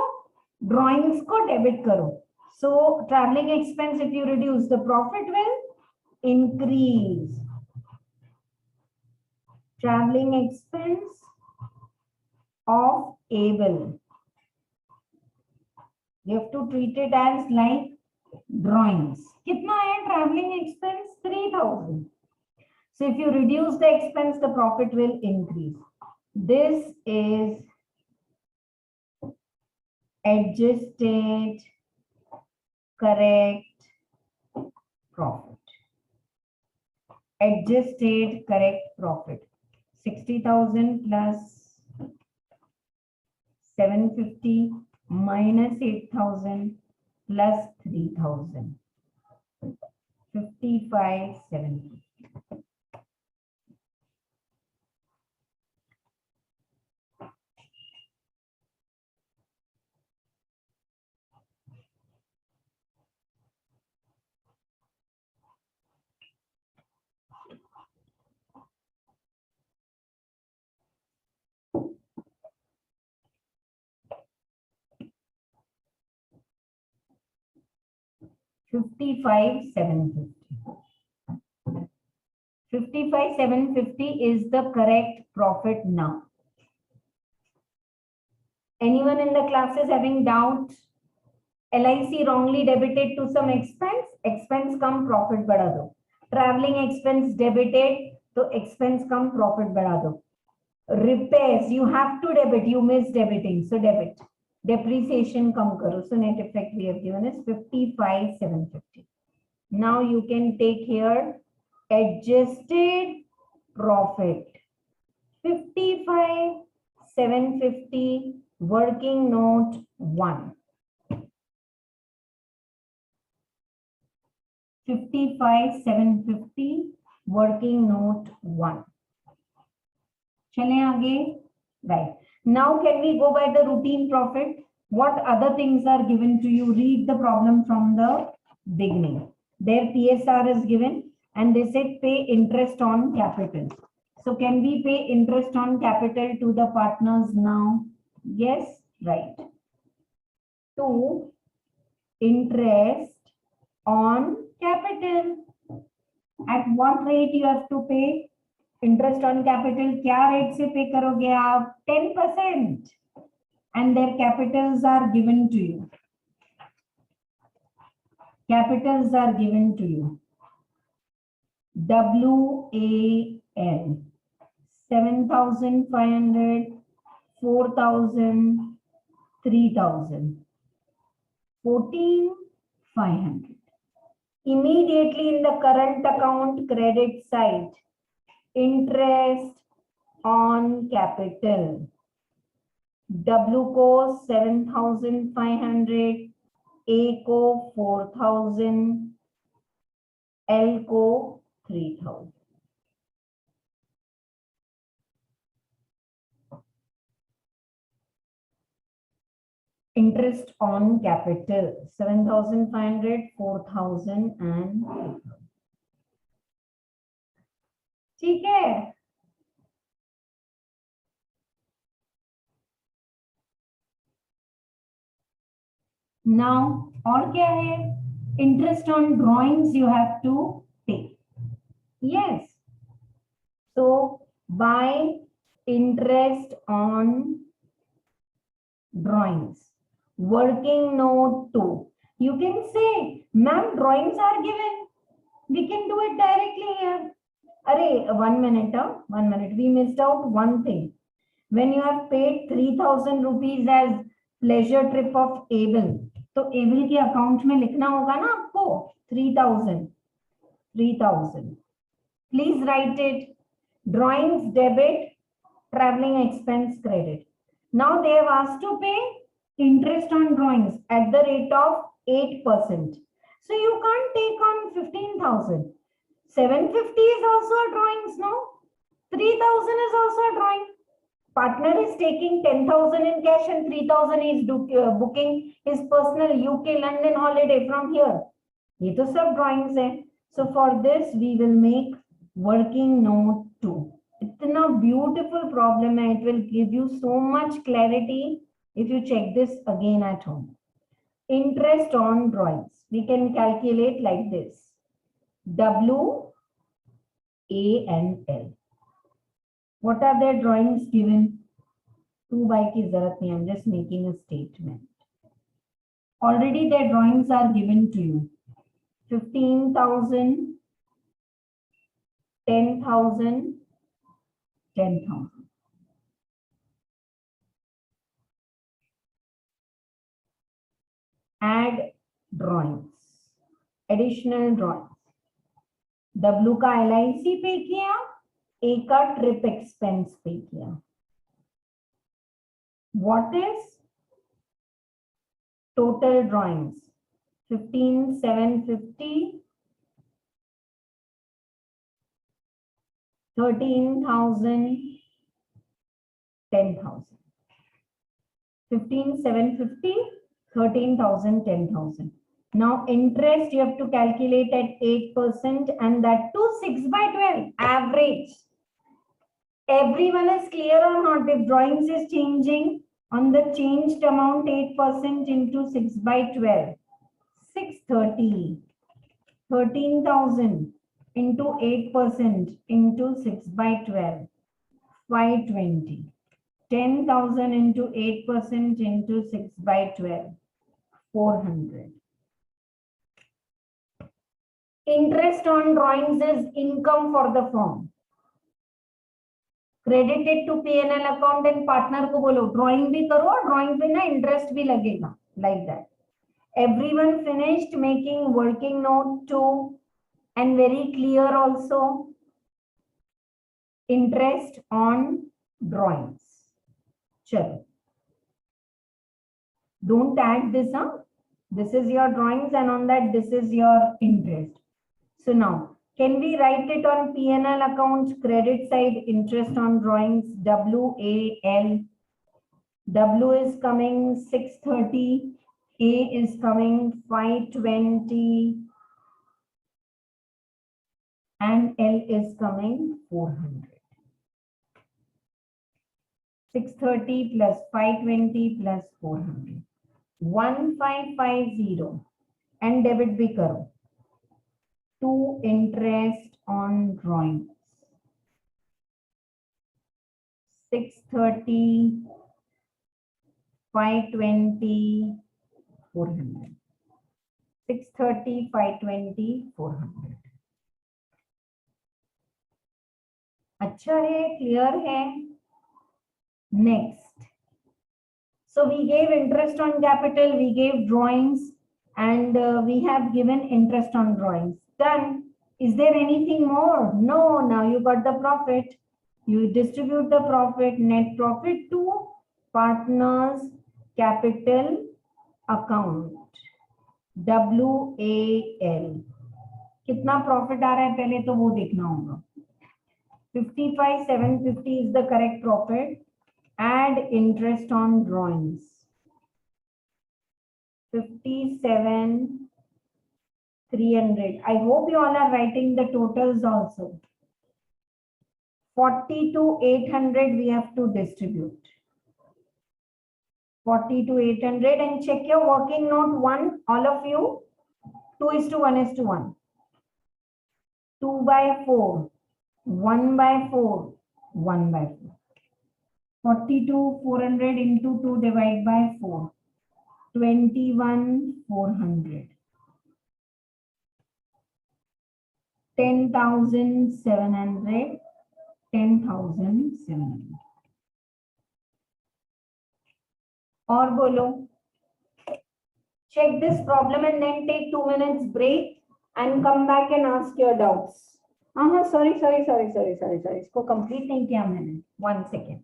drawings को debit करो. So traveling expense, if you reduce, the profit will increase. Traveling expense of able. You have to treat it as like drawings. कितना है traveling expense? 3,000. So if you reduce the expense, the profit will increase. This is adjusted correct profit. Adjusted correct profit. 60,000 plus 750 minus 8,000 plus 3,000. 55,750. $55,750. 55,750 is the correct profit now. Anyone in the classes having doubt? LIC wrongly debited to some expense, expense come profit बढ़ा दो. Traveling expense debited, तो expense come profit बढ़ा दो. Repairs, you have to debit, you missed debiting, so debit. Depreciation come karo, so net effect we have given is 55,750. Now you can take here adjusted profit 55,750 working note 1. 55,750 working note 1. Chale aage. Right. Now can we go by the routine profit? What other things are given to you? Read the problem from the beginning. Their PSR is given and they said pay interest on capital. So can we pay interest on capital to the partners now? Yes, right. 2, interest on capital. At what rate you have to pay? Interest on capital क्या rate से pay करोगे आप? 10%. And their capitals are given to you. Capitals are given to you. WAL 7,500, 4,000, 3,000, 14,500. Immediately in the current account credit side, interest on capital. W को 7,500, A को 4,000, L को 3,000. Interest on capital 7,500, 4,000 and 3,000. ठीक है. Now और क्या है? Interest on drawings you have to pay. Yes. So by interest on drawings. Working note 2. You can say, ma'am, drawings are given. We can do it directly here. Array, 1 minute, 1 minute. We missed out one thing. When you have paid 3,000 rupees as pleasure trip of Able, तो Able के account में लिखना होगा ना आपको 3,000. Please write it. Drawings debit, traveling expense credit. Now they have asked to pay interest on drawings at the rate of 8%. So you can't take on 15,000. 750 is also a drawings, no? 3,000 is also a drawing. Partner is taking 10,000 in cash and 3,000 is booking his personal UK London holiday from here. ये तो सब drawings है. So for this we will make working note 2. इतना beautiful problem है. It will give you so much clarity if you check this again at home. Interest on drawings. We can calculate like this. W, A and L. What are their drawings given? 2 by की जरूरत नहीं. I'm just making a statement. Already their drawings are given to you. 15,000, 10,000, 10,000. Add drawings. Additional drawings. W का LIC पे किया, A का trip expense पे किया. What is total drawings? 15,750, 13,000, 10,000. 15,750, 13,000, 10,000. Now interest you have to calculate at 8% and that too 6 by 12 average. Everyone is clear or not? If drawings is changing on the changed amount 8% into 6 by 12. 630, 13,000, into 8% into 6 by 12, 520. 10,000 into 8% into 6 by 12, 400. Interest on drawings is income for the firm. Credited to P&L account and partner को बोलो drawing भी करो और drawing पे ना interest भी लगेगा, like that. Everyone finished making working note 2 and very clear also. Interest on drawings. Chalo. Don't add this up. This is your drawings and on that this is your interest. So now, can we write it on P&L account, credit side, interest on drawings, WAL. W is coming 630, A is coming 520, and L is coming 400. 630 plus 520 plus 400. 1550 and debit bhi karo. To interest on drawings. 630, 520, 400. 630, 520, 400. अच्छा है, clear है. Next. So we gave interest on capital, we gave drawings, and we have given interest on drawings. Done. Is there anything more? No. Now you got the profit. You distribute the profit, net profit to partners capital account. WAL. कितना profit आ रहा है पहले तो वो देखना होगा. 55,750 is the correct profit. Add interest on drawings. 57,300. I hope you all are writing the totals also. 42,800 we have to distribute. 42,800 and check your working note 1, all of you. 2:1:1. 2 by 4. 1 by 4. 1 by 4. 42,400 into 2 divided by 4. 21,400. 10,700. 10,700. और बोलो. Check this problem and then take 2 minutes break and come back and ask your doubts. Sorry. इसको complete नहीं किया मैंने. 1 second.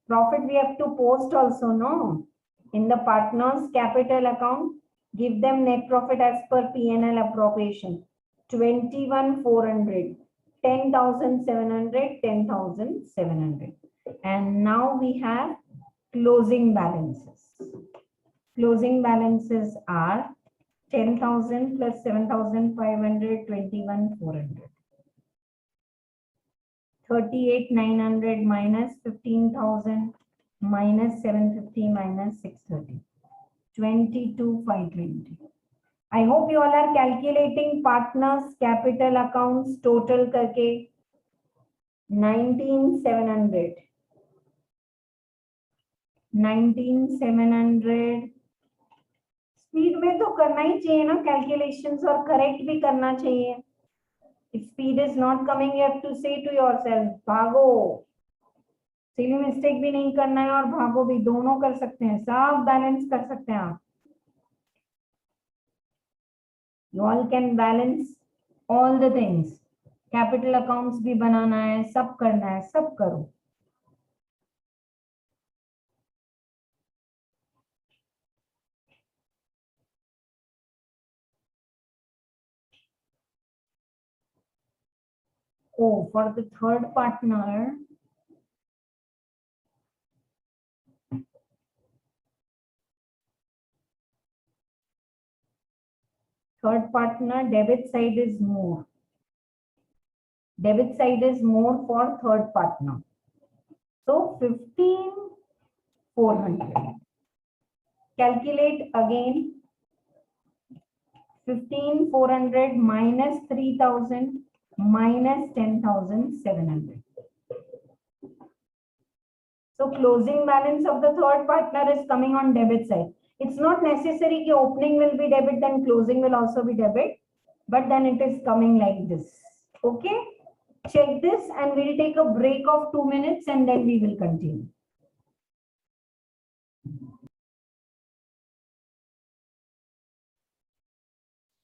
Profit we have to post also, no? In the partners capital account, give them net profit as per P&L appropriation. 21,400, 10,700, 10,700. And now we have closing balances. Closing balances are 10,000 plus 7,500, 21,400. 38,900 minus 15,000 minus 750 minus 630. 22,520. I hope you all are calculating partners capital accounts total करके 19,700. 19,700. Speed में तो करना ही चाहिए ना calculations और correct भी करना चाहिए. If speed is not coming, you have to say to yourself, भागो. सिली मिस्टेक भी नहीं करना है और भागो भी, दोनों कर सकते हैं, सब बैलेंस कर सकते हैं आप. You all can balance all the things. Capital accounts भी बनाना है, सब करना है, सब करो. Oh, for the third partner, debit side is more. Debit side is more for third partner. So 15,400. Calculate again. 15,400 minus 3,000 minus 10,700. So closing balance of the third partner is coming on debit side. It's not necessary that opening will be debit, then closing will also be debit, but then it is coming like this. Okay, check this and we'll take a break of 2 minutes and then we will continue.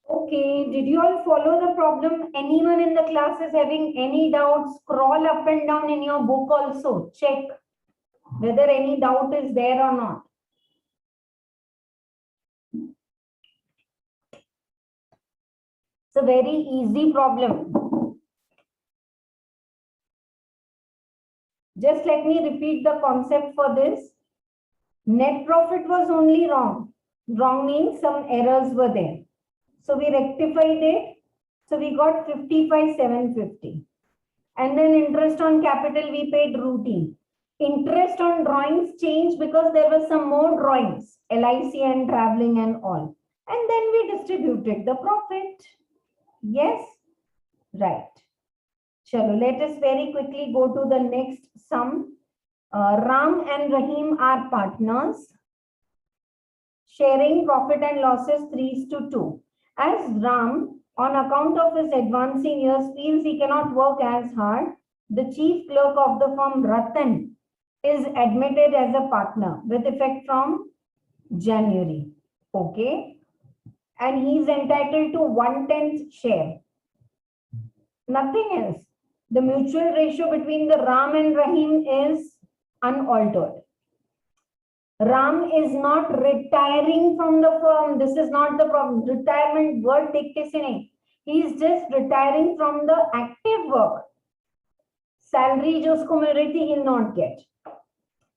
Okay, did you all follow the problem? Anyone in the class is having any doubts? Scroll up and down in your book also. Check whether any doubt is there or not. It's a very easy problem. Just let me repeat the concept for this. Net profit was only wrong. Wrong means some errors were there. So we rectified it. So we got 55,750. And then interest on capital we paid routine. Interest on drawings changed because there were some more drawings, LIC and traveling and all. And then we distributed the profit. Yes, right. Chalo, let us very quickly go to the next sum. Ram and Rahim are partners, sharing profit and losses 3:2. As Ram, on account of his advancing years, feels he cannot work as hard, the chief clerk of the firm, Ratan, is admitted as a partner with effect from January. Okay. And he is entitled to 1/10 share. Nothing else. The mutual ratio between the Ram and Rahim is unaltered. Ram is not retiring from the firm. This is not the problem. Retirement word dekhte se nahi. He is just retiring from the active work. Salary jo usko mil rahi thi, he will not get.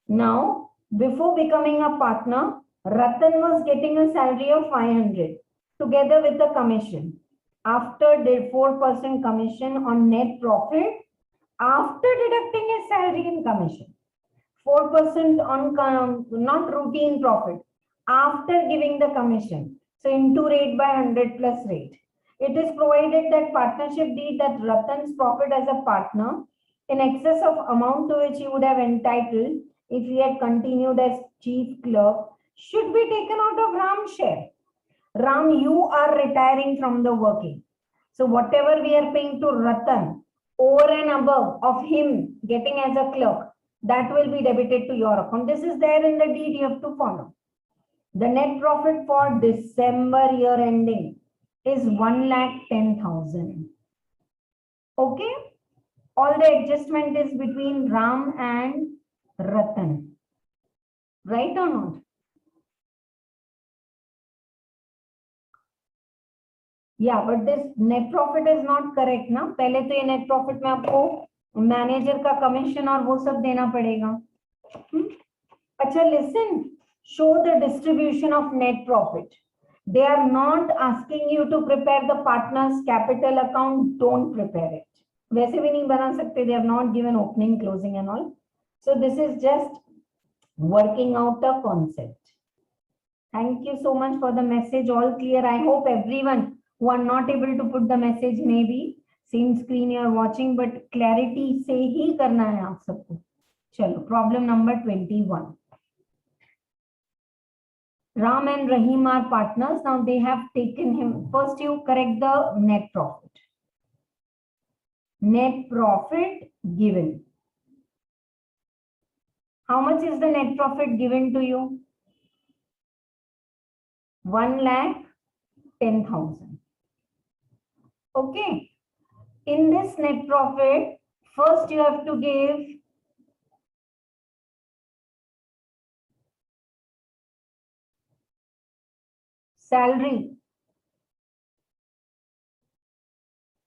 Now, before becoming a partner, Ratan was getting a salary of 500 together with the commission. After the 4% commission on net profit, after deducting his salary and commission, 4% on not routine profit, after giving the commission. So into rate by 100 plus rate. It is provided that partnership deed that Ratan's profit as a partner in excess of amount to which he would have entitled if he had continued as chief clerk should be taken out of Ram's share. Ram, you are retiring from the working. So whatever we are paying to Ratan over and above of him getting as a clerk, that will be debited to your account. This is there in the deed, you have to follow. The net profit for December year ending is 1,10,000. Okay. All the adjustment is between Ram and Ratan. Right or not? Yeah, but this net profit is not correct ना. पहले तो ये net profit में आपको manager का commission और वो सब देना पड़ेगा. अच्छा, listen. Show the distribution of net profit. They are not asking you to prepare the partner's capital account. Don't prepare it. वैसे भी नहीं बना सकते. They have not given opening, closing and all. So this is just working out a concept. Thank you so much for the message. All clear. I hope everyone who are not able to put the message, maybe same screen you are watching, but clarity से ही करना है आप सबको. चलो, problem number 21. Ram and Rahim are partners. Now they have taken him. First, you correct the net profit. Net profit given. How much is the net profit given to you? 1,10,000. Okay. In this net profit, first you have to give salary.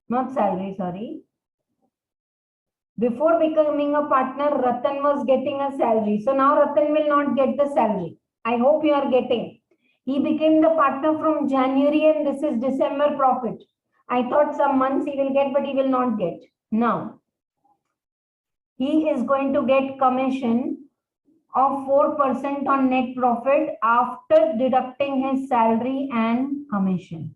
Not salary, sorry. Before becoming a partner, Ratan was getting a salary. So now Ratan will not get the salary. I hope you are getting. He became the partner from January and this is December profit. I thought some months he will get, but he will not get. Now, he is going to get commission of 4% on net profit after deducting his salary and commission.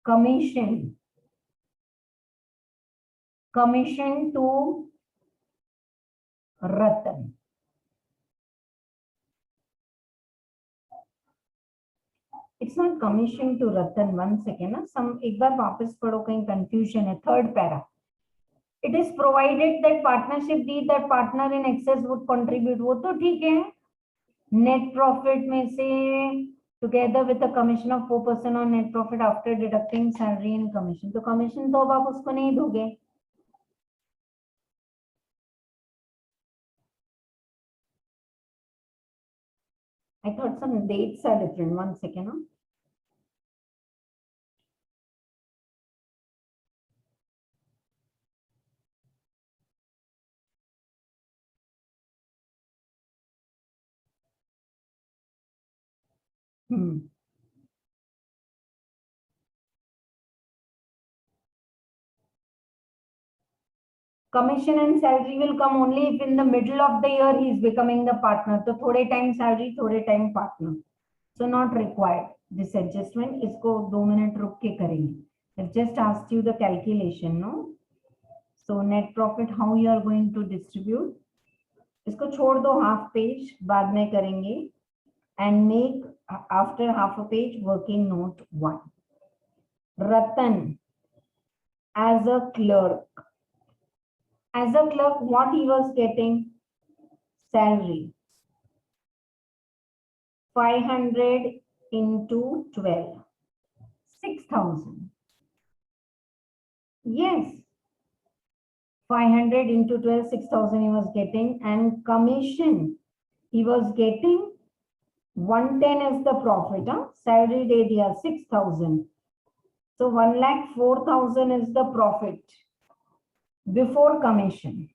commission to Ratan. It's not commission to Ratan. 1 second. Na? एक बार वापस पढ़ो, कहीं confusion है. Third para. It is provided that partnership deed that partner in excess would contribute. वो तो ठीक है. Net profit में से together with a commission of 4% on net profit after deducting salary and commission. तो commission तो अब आप उसको नहीं दोगे. I thought some dates are different. 1 second. No? Commission and salary will come only if in the middle of the year he is becoming the partner. So थोड़े time salary, थोड़े time partner. So not required. This adjustment इसको 2 minute रुक के करेंगे. I've just asked you the calculation, no? So net profit, how you are going to distribute? इसको छोड़ दो half page, बाद में करेंगे. And make after half a page working note 1. Ratan as a clerk. As a clerk, what he was getting? Salary. 500 into 12. 6,000. Yes. 500 into 12, 6,000 he was getting. And commission, he was getting 110 is the profit. Huh? Salary day diya 6,000. So 1,04,000 is the profit before commission.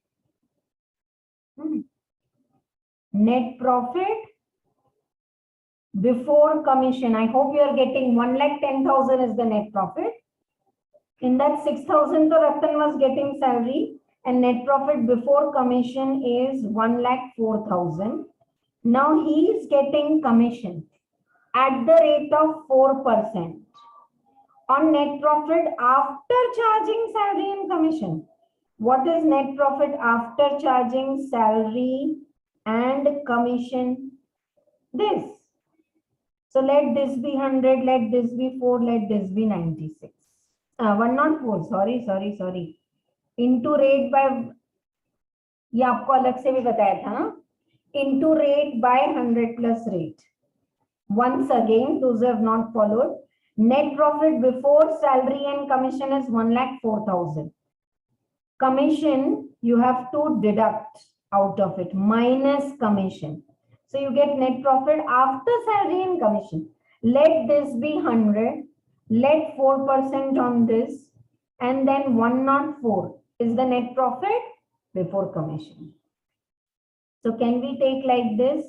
Net profit before commission. I hope you are getting 1,10,000 is the net profit. In that 6,000, the Ratan was getting salary, and net profit before commission is 1,04,000. Now he is getting commission at the rate of 4% on net profit after charging salary and commission. What is net profit after charging salary and commission? This. So let this be 100, let this be 4, let this be 96. 104, sorry. Into rate by, ये आपको अलग से भी बताया था ना? Into rate by 100 plus rate. Once again, those who have not followed, net profit before salary and commission is 1,04,000. Commission, you have to deduct out of it, minus commission. So you get net profit after salary and commission. Let this be 100, let 4% on this, and then 104 is the net profit before commission. So can we take like this?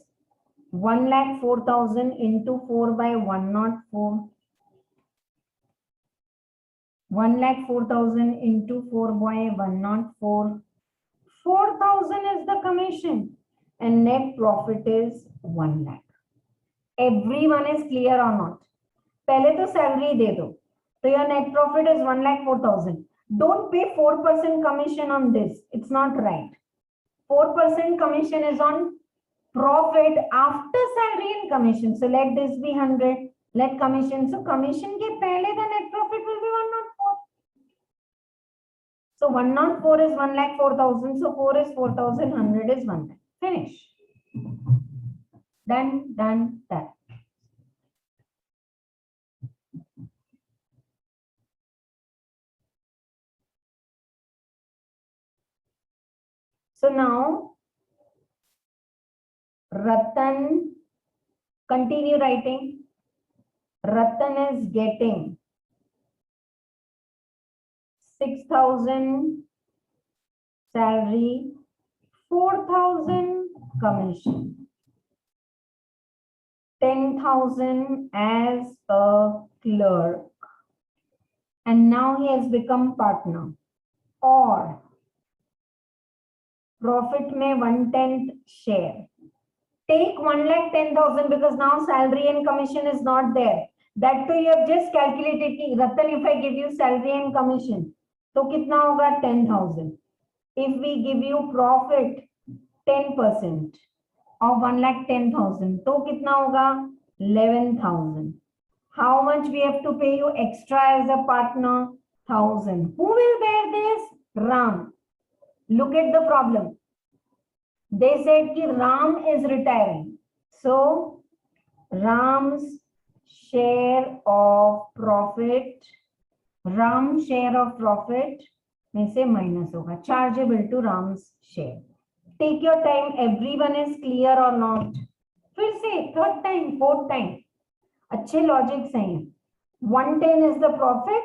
1,04,000 into 4 by 104. 1,04,000 into 4 by 104. 4,000 is the commission and net profit is 1 lakh. Everyone is clear or not? पहले तो salary दे दो. So your net profit is 1,04,000. Don't pay 4% commission on this. It's not right. 4% commission is on profit after salary and commission. So let this be 100. Let commission. So commission के पहले the net profit will be 104. So 104 is 1,04,000. So 4 is 4,000. 100 is 1 lakh. Finish. Done. So now Ratan, continue writing. Ratan is getting 6,000 salary, 4,000 commission, 10,000 as a clerk, and now he has become partner. Or profit में 1/10 share. Take 1,10,000 because now salary and commission is not there. That too you have just calculated कि Ratan, if I give you salary and commission, तो कितना होगा 10,000. If we give you profit 10% of 1,10,000, तो कितना होगा 11,000. How much we have to pay you extra as a partner? 1,000. Who will bear this? Ram. Look at the problem. They said कि Ram is retiring. So Ram's share of profit, Ram's share of profit में से minus होगा, chargeable to Ram's share. Take your time. Everyone is clear or not? फिर से third time, fourth time. अच्छे logics हैं. 110 is the profit,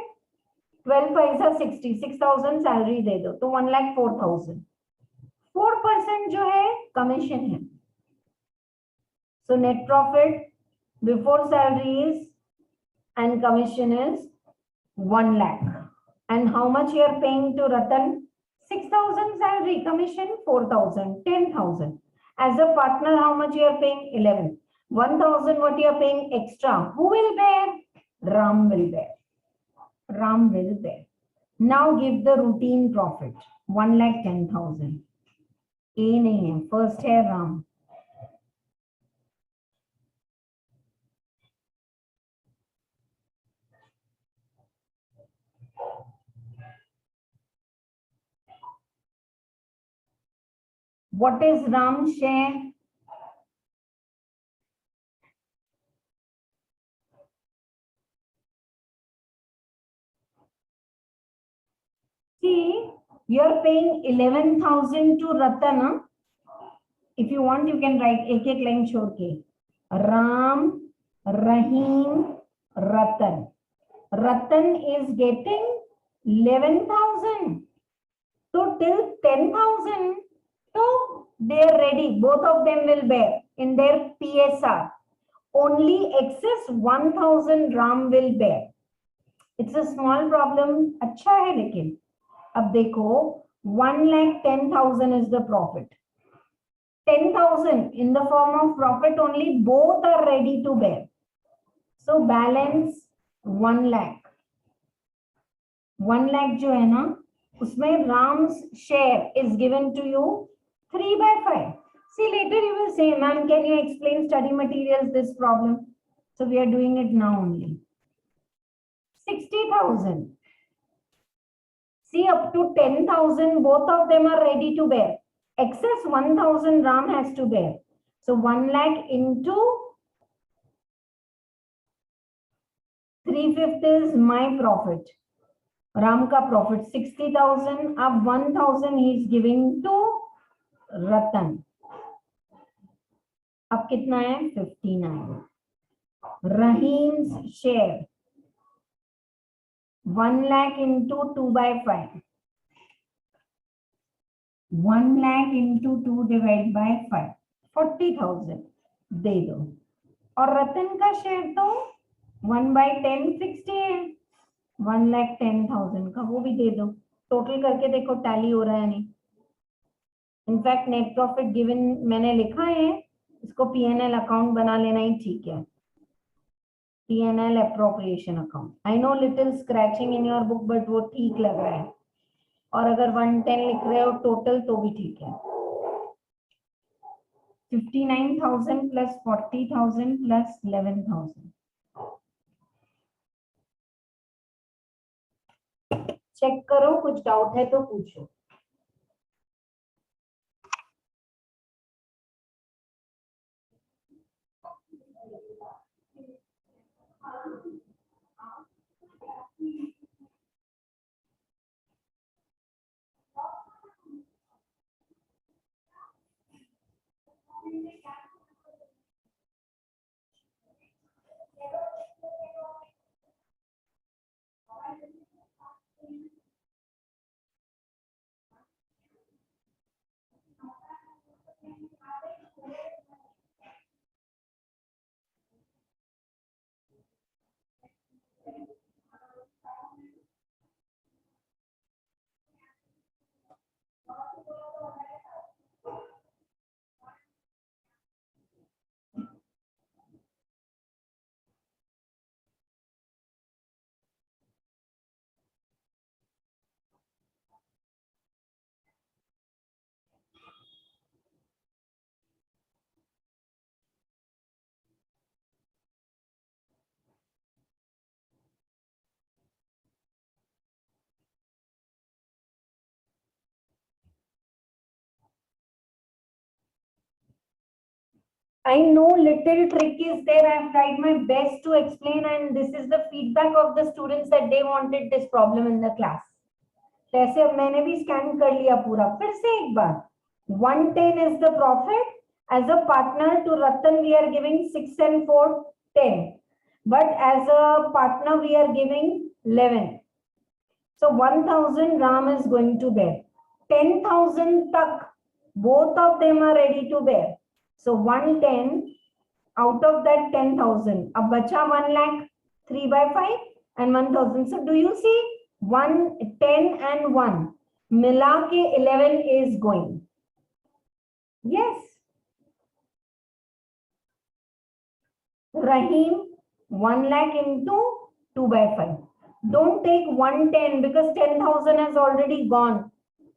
12 पैसा 60, 6,000 salary दे दो तो 1,04,000. 4% जो है कमीशन है. So net profit before salaries and commission is 1 lakh. And how much you are paying to Ratan? 6,000 salary, commission 4,000, 10,000. As a partner, how much you are paying? 11. 1,000 what you are paying extra. Who will bear? Ram will bear. Ram will bear. Now give the routine profit. 1,10,000. A नहीं है, first है Ram. What is Ram's share? See, you are paying 11,000 to Ratan. If you want, you can write एक एक line छोड़ के. Ram, Rahim, Ratan. Ratan is getting 11,000. So till 10,000, so they are ready. Both of them will bear in their PSR. Only excess 1,000 Ram will bear. It's a small problem. अच्छा है लेकिन. अब देखो 1,10,000 is the profit. 10,000 in the form of profit only, both are ready to bear. So balance 1 lakh. 1 lakh जो है ना, उसमें Ram's share is given to you 3/5. See, later you will say, ma'am, can you explain study materials this problem? So we are doing it now only. 60,000. See, up to 10,000, both of them are ready to bear. Excess 1,000 Ram has to bear. So 1 lakh into 3/5 is my profit. Ram ka profit 60,000. Ab 1,000 he is giving to Ratan. अब कितना है 59. Rahim's share 1 lakh into 2/5. 1 lakh into 2 divided by 5. 40,000 दे दो. और रतन का share तो 1/10 60 है. 1,10,000 का वो भी दे दो. टोटल करके देखो टैली हो रहा है नहीं. इनफैक्ट नेट प्रॉफिट गिवन मैंने लिखा है, इसको P&L अकाउंट बना लेना ही ठीक है. P&L appropriation account. I know little scratching in your book, but वो ठीक लग रहा है. और अगर 110 लिख रहे हो टोटल तो भी ठीक है. 59,000 plus 40,000 plus 11,000. चेक करो, कुछ डाउट है तो पूछो. I know little trick is there. I've tried my best to explain, and this is the feedback of the students that they wanted this problem in the class. जैसे अब मैंने भी scan कर लिया पूरा, फिर से एक बार 110 is the profit. As a partner to Ratan we are giving 6 and 4 10, but as a partner we are giving 11. So 1000 Ram is going to bear. 10,000 tak both of them are ready to bear. So 110 out of that 10,000. Ab bacha 1 lakh 3 by 5 and 1,000. So do you see 10 and 1 mila ke 11 is going. Yes. Rahim 1 lakh into 2 by 5. Don't take 110 because 10,000 has already gone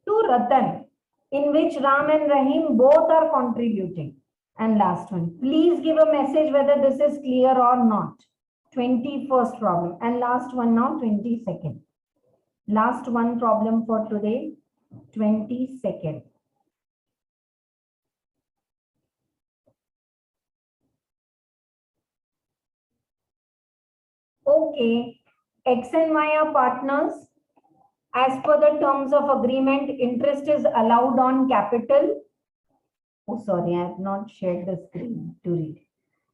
to Ratan, in which Ram and Rahim both are contributing. And last one, please give a message whether this is clear or not. 21st problem. And last one now, 22nd. Last one problem for today, 22nd. Okay, X and Y are partners. As per the terms of agreement, interest is allowed on capital. Oh, sorry, I have not shared the screen to read.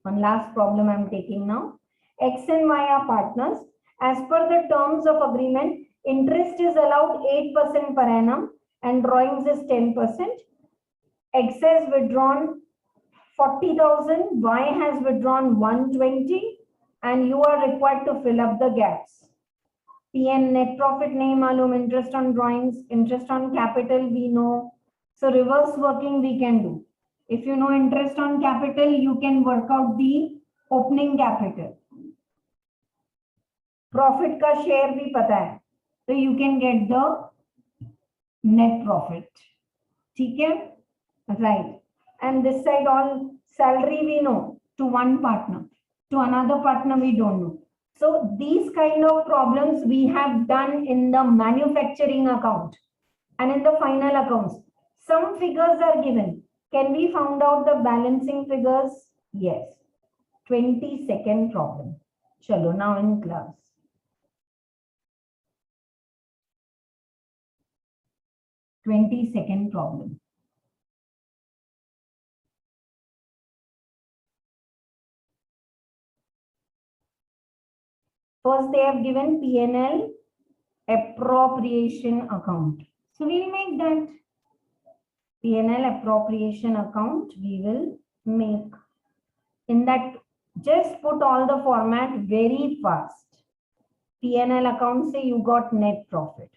One last problem I'm taking now. X and Y are partners. As per the terms of agreement, interest is allowed 8% per annum and drawings is 10%. X has withdrawn 40,000, Y has withdrawn 120, and you are required to fill up the gaps. PN net profit nahi malum, interest on drawings, interest on capital we know. So reverse working we can do. If you know interest on capital, you can work out the opening capital. Profit ka share bhi pata hai. So you can get the net profit. ठीक है? Right. And this side all salary we know to one partner. To another partner we don't know. So these kind of problems we have done in the manufacturing account and in the final accounts. Some figures are given. Can we find out the balancing figures? Yes. 22nd problem. Chalo, now in class. Second problem. First, they have given P&L appropriation account. So we will make that P&L appropriation account. We will make in that. Just put all the format very fast. P&L account say you got net profit.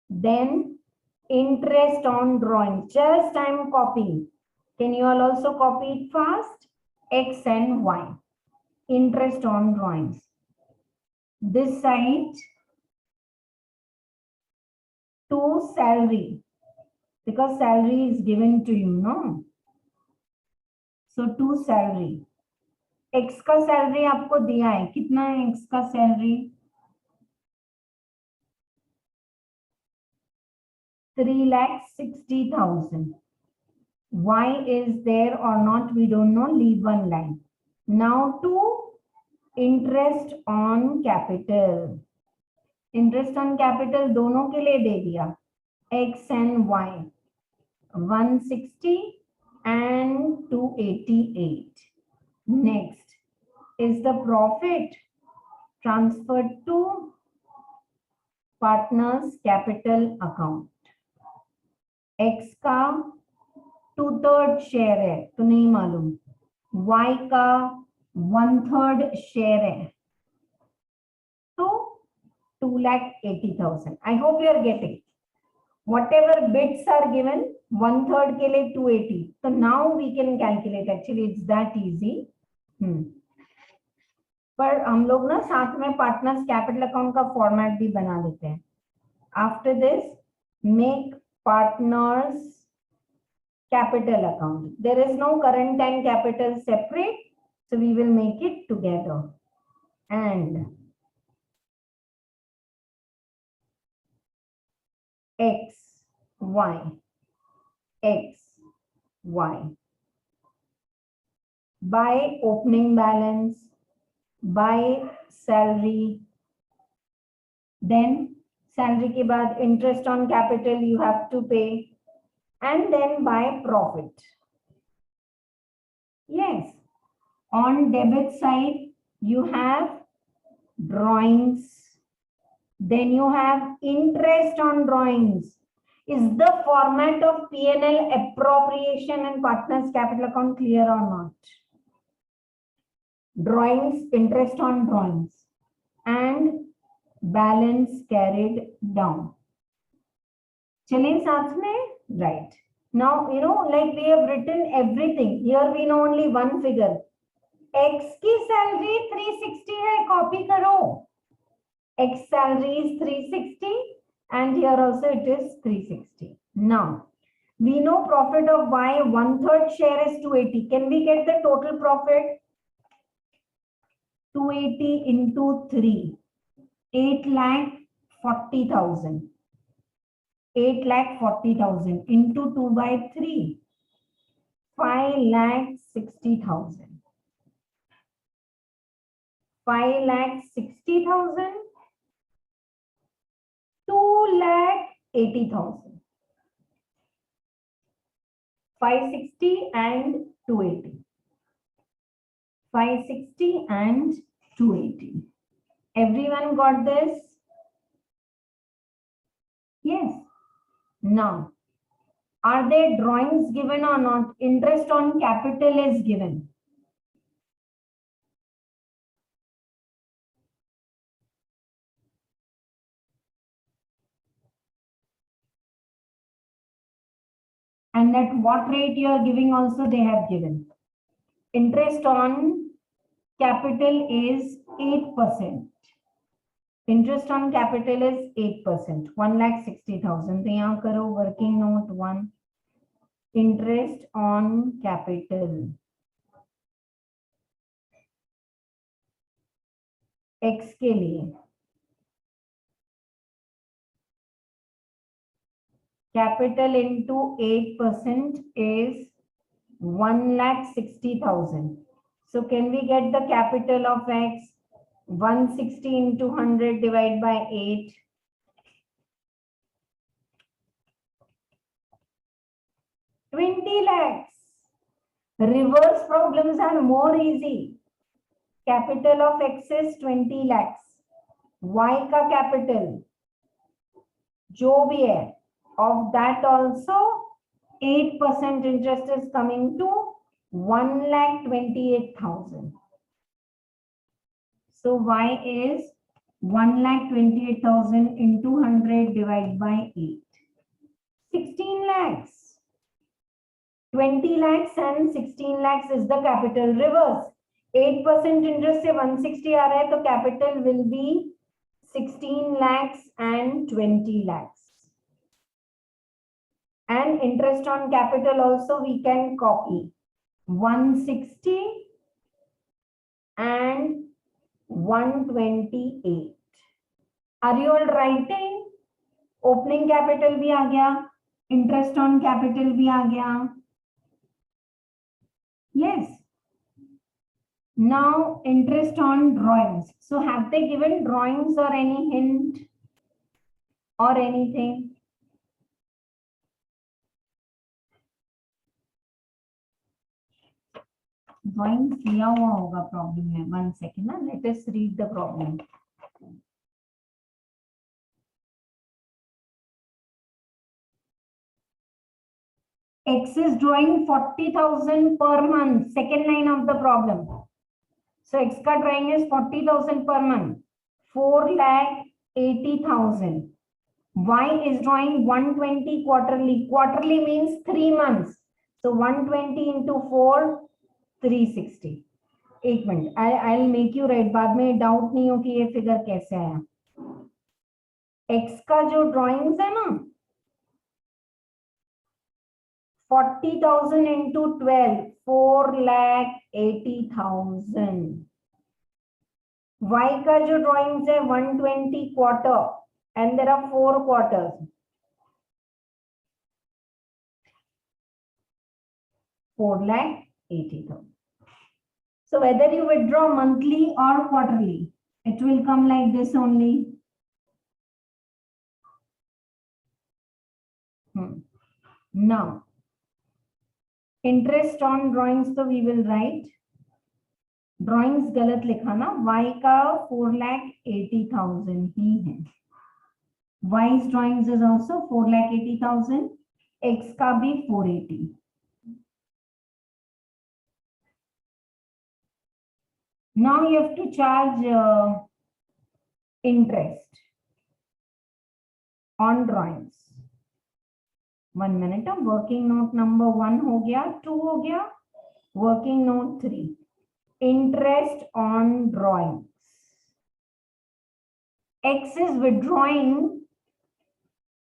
Then interest on drawing. Just I'm copying. Can you all also copy it fast? X and Y. Interest on drawings. This side to salary. Because salary is given to you, no? So to salary. X का salary आपको दिया है. कितना है X का salary? 3,60,000. Y is there or not? We don't know. Leave one line. Now to interest on capital. Interest on capital दोनों के लिए दे दिया. X and Y. 160 and 288. Next is the profit transferred to partners capital account. X का 2/3 share है तो नहीं मालूम. Y का 1/3 शेयर है तो 2,80,000. I hope you are getting. Whatever bits are given, 1/3 के लिए 280. So now we can calculate. Actually, it's that easy. पर हम लोग ना साथ में पार्टनर्स कैपिटल अकाउंट का फॉर्मेट भी बना देते हैं. After this, make partners capital account. There is no current and capital separate, so we will make it together. And X, Y, X, Y. by opening balance, by salary, then salary के बाद interest on capital you have to pay, and then by profit. Yes, on debit side you have drawings, then you have interest on drawings. Is the format of P&L appropriation and partners capital account clear or not? Drawings, interest on drawings, and balance carried down. Chale saath mein? Right. Now, like we have written everything. Here we know only one figure. X की salary 360 है, copy करो. X salary is 360 and here also it is 360. Now, we know profit of Y, 1/3 share is 280. Can we get the total profit? 280 into 3, 8,40,000. 8,40,000 into 2 by 3, 5,60,000. 5,60,000, 2,80,000. 560 and 280. 560 and 280. Everyone got this? Yes. Now, are there drawings given or not? Interest on capital is given. And at what rate you are giving also they have given. Interest on capital is 8%. Interest on capital is 8%. 1,60,000. तो यहाँ करो working note 1. Interest on capital. X के लिए. Capital into 8% is 1,60,000. So can we get the capital of X? 160 into 100 divided by 8. 20 lakhs. Reverse problems are more easy. Capital of X is 20 lakhs. Y का capital जो भी है, of that also 8% interest is coming to 1,28,000. So Y is 1,28,000 into 100 divided by 8. 16 lakhs. 20 lakhs and 16 lakhs is the capital. Reverse. 8% interest से 160 आ रहा है, तो capital will be 16 lakhs and 20 lakhs. And interest on capital also we can copy. 160 and 128. Are you all writing? Opening capital भी आ गया, interest on capital भी आ गया. Yes. Now interest on drawings. So have they given drawings or any hint or anything? Drawings दिया हुआ होगा problem में. 1 second ना. Let us read the problem. X is drawing 40,000 per month. Second line of the problem. So X का drawing is 40,000 per month. 4,80,000. Y is drawing 120 quarterly. Quarterly means 3 months. So 120 into 4, 360. एक minute, I'll make you write. बाद में doubt नहीं हो कि ये figure कैसे आया. X का जो ड्रॉइंग्स है ना, 40,000 into 12, 4,80,000. Y का जो ड्रॉइंग्स है 120 quarter and there are 4 quarters. 4,80,000. So whether you withdraw monthly or quarterly, it will come like this only. Now, interest on drawings, so we will write drawings गलत लिखा ना, y का 4,80,000 ही है, y's drawings is also 4,80,000, x का भी 480. Now you have to charge interest on drawings. 1 minute. Working note number 1 हो गया, 2 हो गया, working note 3. Interest on drawings. X is withdrawing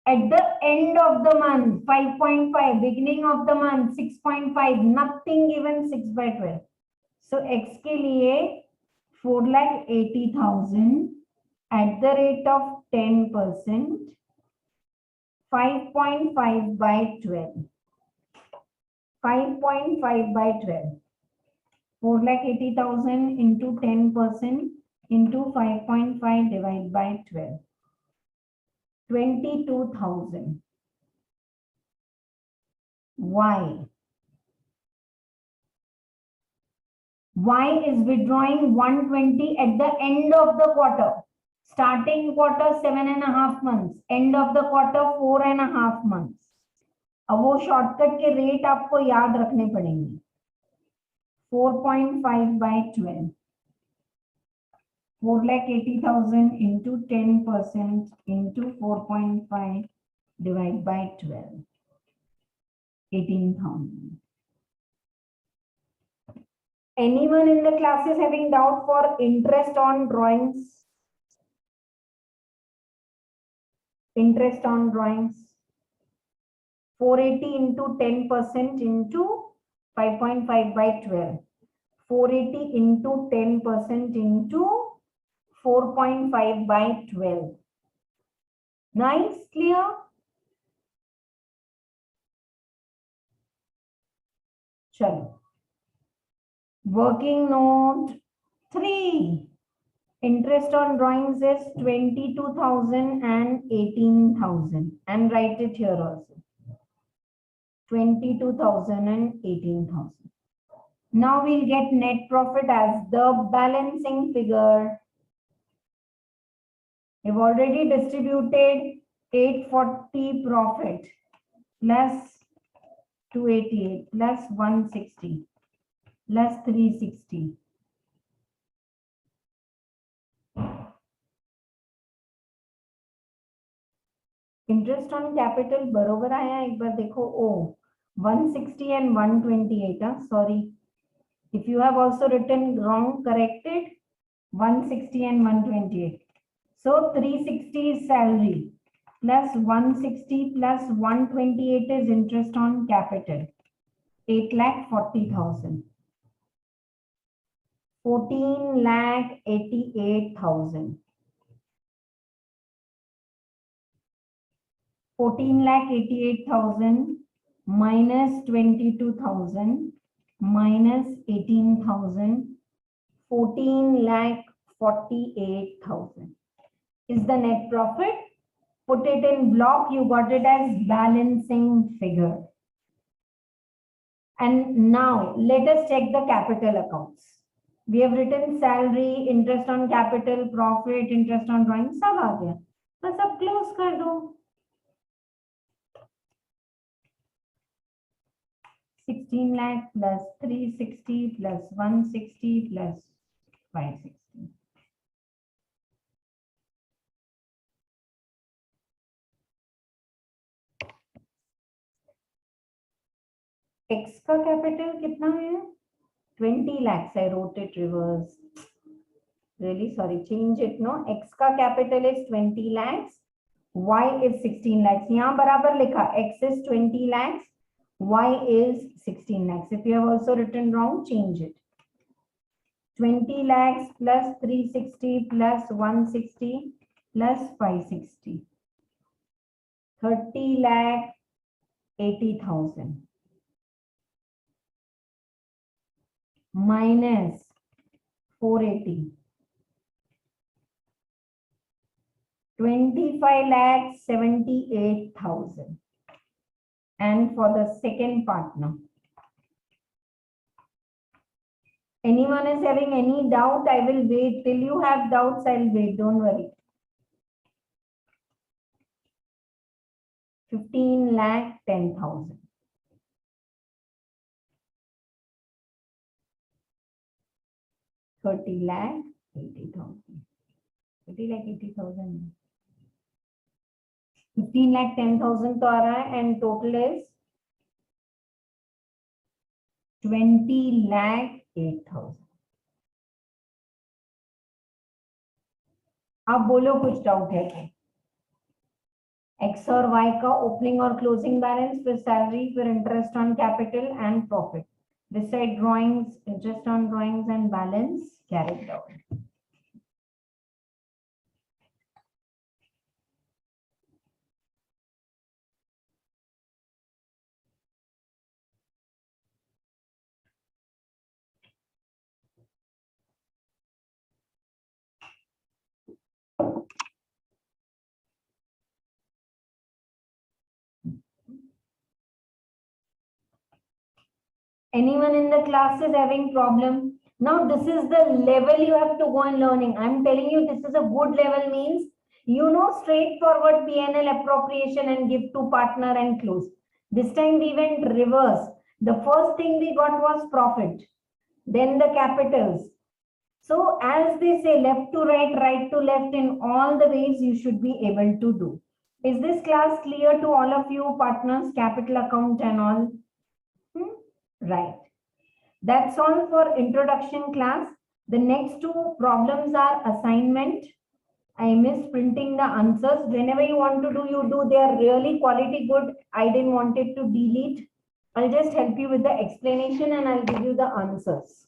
at the end of the month 5.5, beginning of the month 6.5, nothing given 6 by 12. So X के लिए 4,80,000 at the rate of 10%, 5.5 by 12. 5.5 by 12. 4,80,000 into 10% into 5.5 divided by 12. 22,000. Y. Y is withdrawing 120 at the end of the quarter. Starting quarter 7.5 months. End of the quarter 4.5 months. अब वो shortcut के rate आपको याद रखने पड़ेंगे. 4.5 by 12. 4,80,000 into 10% into 4.5 divided by 12. 18,000. Anyone in the classes having doubt for interest on drawings? Interest on drawings. 480 into 10% into 5.5 by 12. 480 into 10% into 4.5 by 12. Nice, clear? Chalo. Working note 3. Interest on drawings is 22,000 and 18,000. And write it here also. 22,000 and 18,000. Now we'll get net profit as the balancing figure. We've already distributed 840 profit plus 288 plus 160 plus 360. Interest on capital बरोबर आया, एक बार देखो. ओ 160 and 128. Sorry. If you have also written wrong, corrected. 160 and 128. So 360 is salary plus 160 plus 128 is interest on capital. 8,40,000. 14,88,000. 14,88,000 minus 22,000 minus 18,000. 14,48,000 is the net profit. Put it in block. You got it as balancing figure. And now let us check the capital accounts. We have written salary, interest on capital, profit, interest on drawing. सब आ गया. बस अब close कर दो. 16 lakh plus 360 plus 160 plus 560. X का capital कितना है? 20 lakhs. I wrote it reverse. Really sorry. Change it. No. X का capital is 20 lakhs. Y is 16 lakhs. यहाँ बराबर लिखा. X is 20 lakhs. Y is 16 lakhs. If you have also written wrong, change it. 20 lakhs plus 360 plus 160 plus 560. 30,80,000 minus 480. 25,78,000. And for the second partner. Anyone is having any doubt? I will wait till you have doubts. I'll wait. Don't worry. 15,10,000. 30,80,000. 30,80,000. 15,10,000 तो आ रहा है and total is 20,08,000. आप बोलो कुछ doubt है क्या? X और Y का ओपनिंग और क्लोजिंग बैलेंस, फिर सैलरी, फिर interest on capital and profit. Decide drawings, interest on drawings and balance carried out. Anyone in the class is having problem? Now this is the level you have to go and learning. I'm telling you, this is a good level, means you know straightforward P&L appropriation and give to partner and close. This time we went reverse. The first thing we got was profit, then the capitals. So as they say, left to right, right to left, in all the ways you should be able to do. Is this class clear to all of you, partners, capital account and all? Right. That's all for introduction class. The next two problems are assignment. I miss printing the answers. Whenever you want to do, you do. They are really quality good. I didn't want it to delete. I'll just help you with the explanation and I'll give you the answers.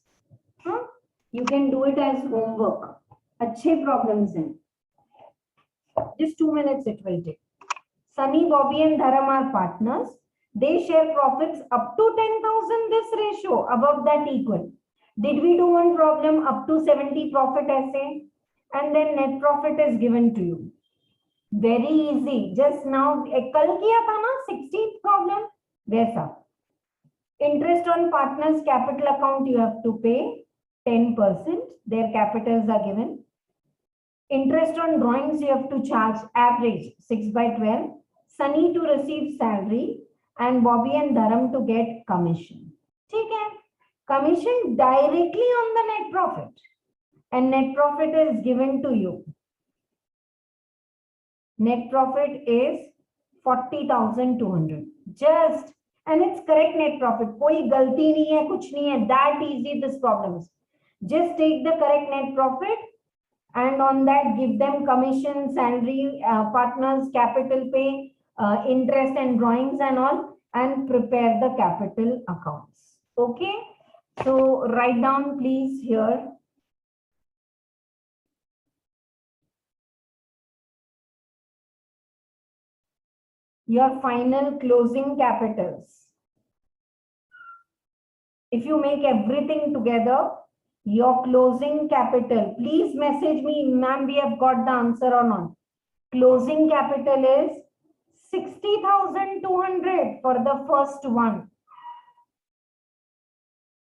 You can do it as homework. Achhe problems in. Just 2 minutes it will take. Sunny, Bobby and Dharam are partners. They share profits up to 10,000, this ratio, above that equal. Did we do one problem up to 70 profit essay? And then net profit is given to you. Very easy. Just now, kal kiya tha na, 16th problem. Waisa. Interest on partners capital account you have to pay 10%. Their capitals are given. Interest on drawings you have to charge average 6/12. Sunny to receive salary. And Bobby and Dharam to get commission. Okay. Commission directly on the net profit. And net profit is given to you. Net profit is 40,200. Just, and it's correct net profit. Koi galti nahi hai, kuch nahi hai. That easy this problem is. Just take the correct net profit and on that give them commission, salary, partners, capital pay, interest and drawings and all, and prepare the capital accounts. Okay, so write down please here. Your final closing capitals. If you make everything together, your closing capital, please message me, ma'am, we have got the answer or not. Closing capital is 60,200 for the first one.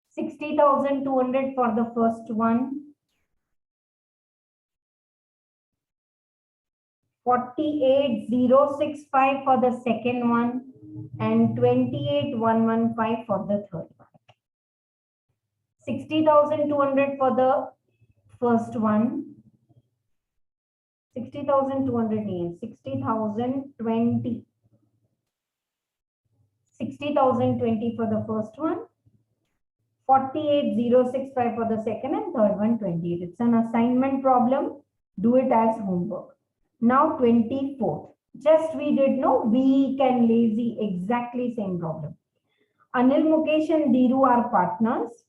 60,200 for the first one. 48,065 for the second one. And 28,115 for the third one. 60,200 for the first one. 60,200 means 60,020. 60,020 for the first one. 48,065 for the second and third one 28. It's an assignment problem. Do it as homework. Now 24th. Just we did no weak and lazy, exactly same problem. Anil, Mukesh and Dhiru are partners.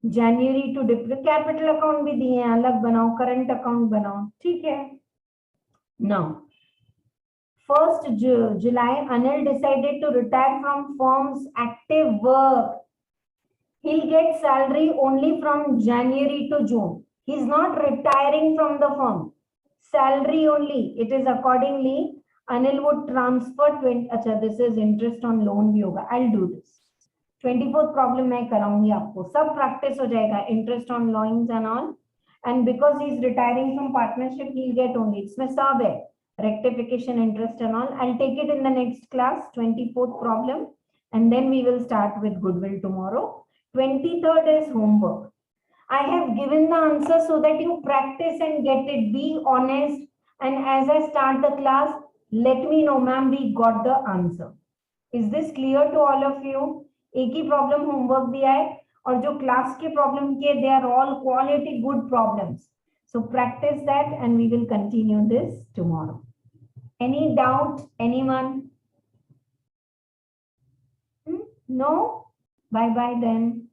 January to capital account भी दिए हैं, अलग बनाओ, current account बनाओ, ठीक है. Now, 1st July, Anil decided to retire from firm's active work. He'll get salary only from January to June. He's not retiring from the firm. Salary only. It is accordingly. Anil would transfer 20. Acha, this is interest on loan bhi hoga. I'll do this. 24th problem मैं कराऊंगी आपको. सब practice हो जाएगा. Interest on loans and all. And because he's retiring from partnership, he'll get only. इसमें सब है. Rectification, interest and all. I'll take it in the next class. 24th problem. And then we will start with goodwill tomorrow. 23rd is homework. I have given the answer so that you practice and get it. Be honest. And as I start the class, let me know, ma'am, we got the answer. Is this clear to all of you? एक ही problem homework दिया है और जो class के problem के they are all quality good problems. So practice that and we will continue this tomorrow. Any doubt? Anyone? No? Bye bye then.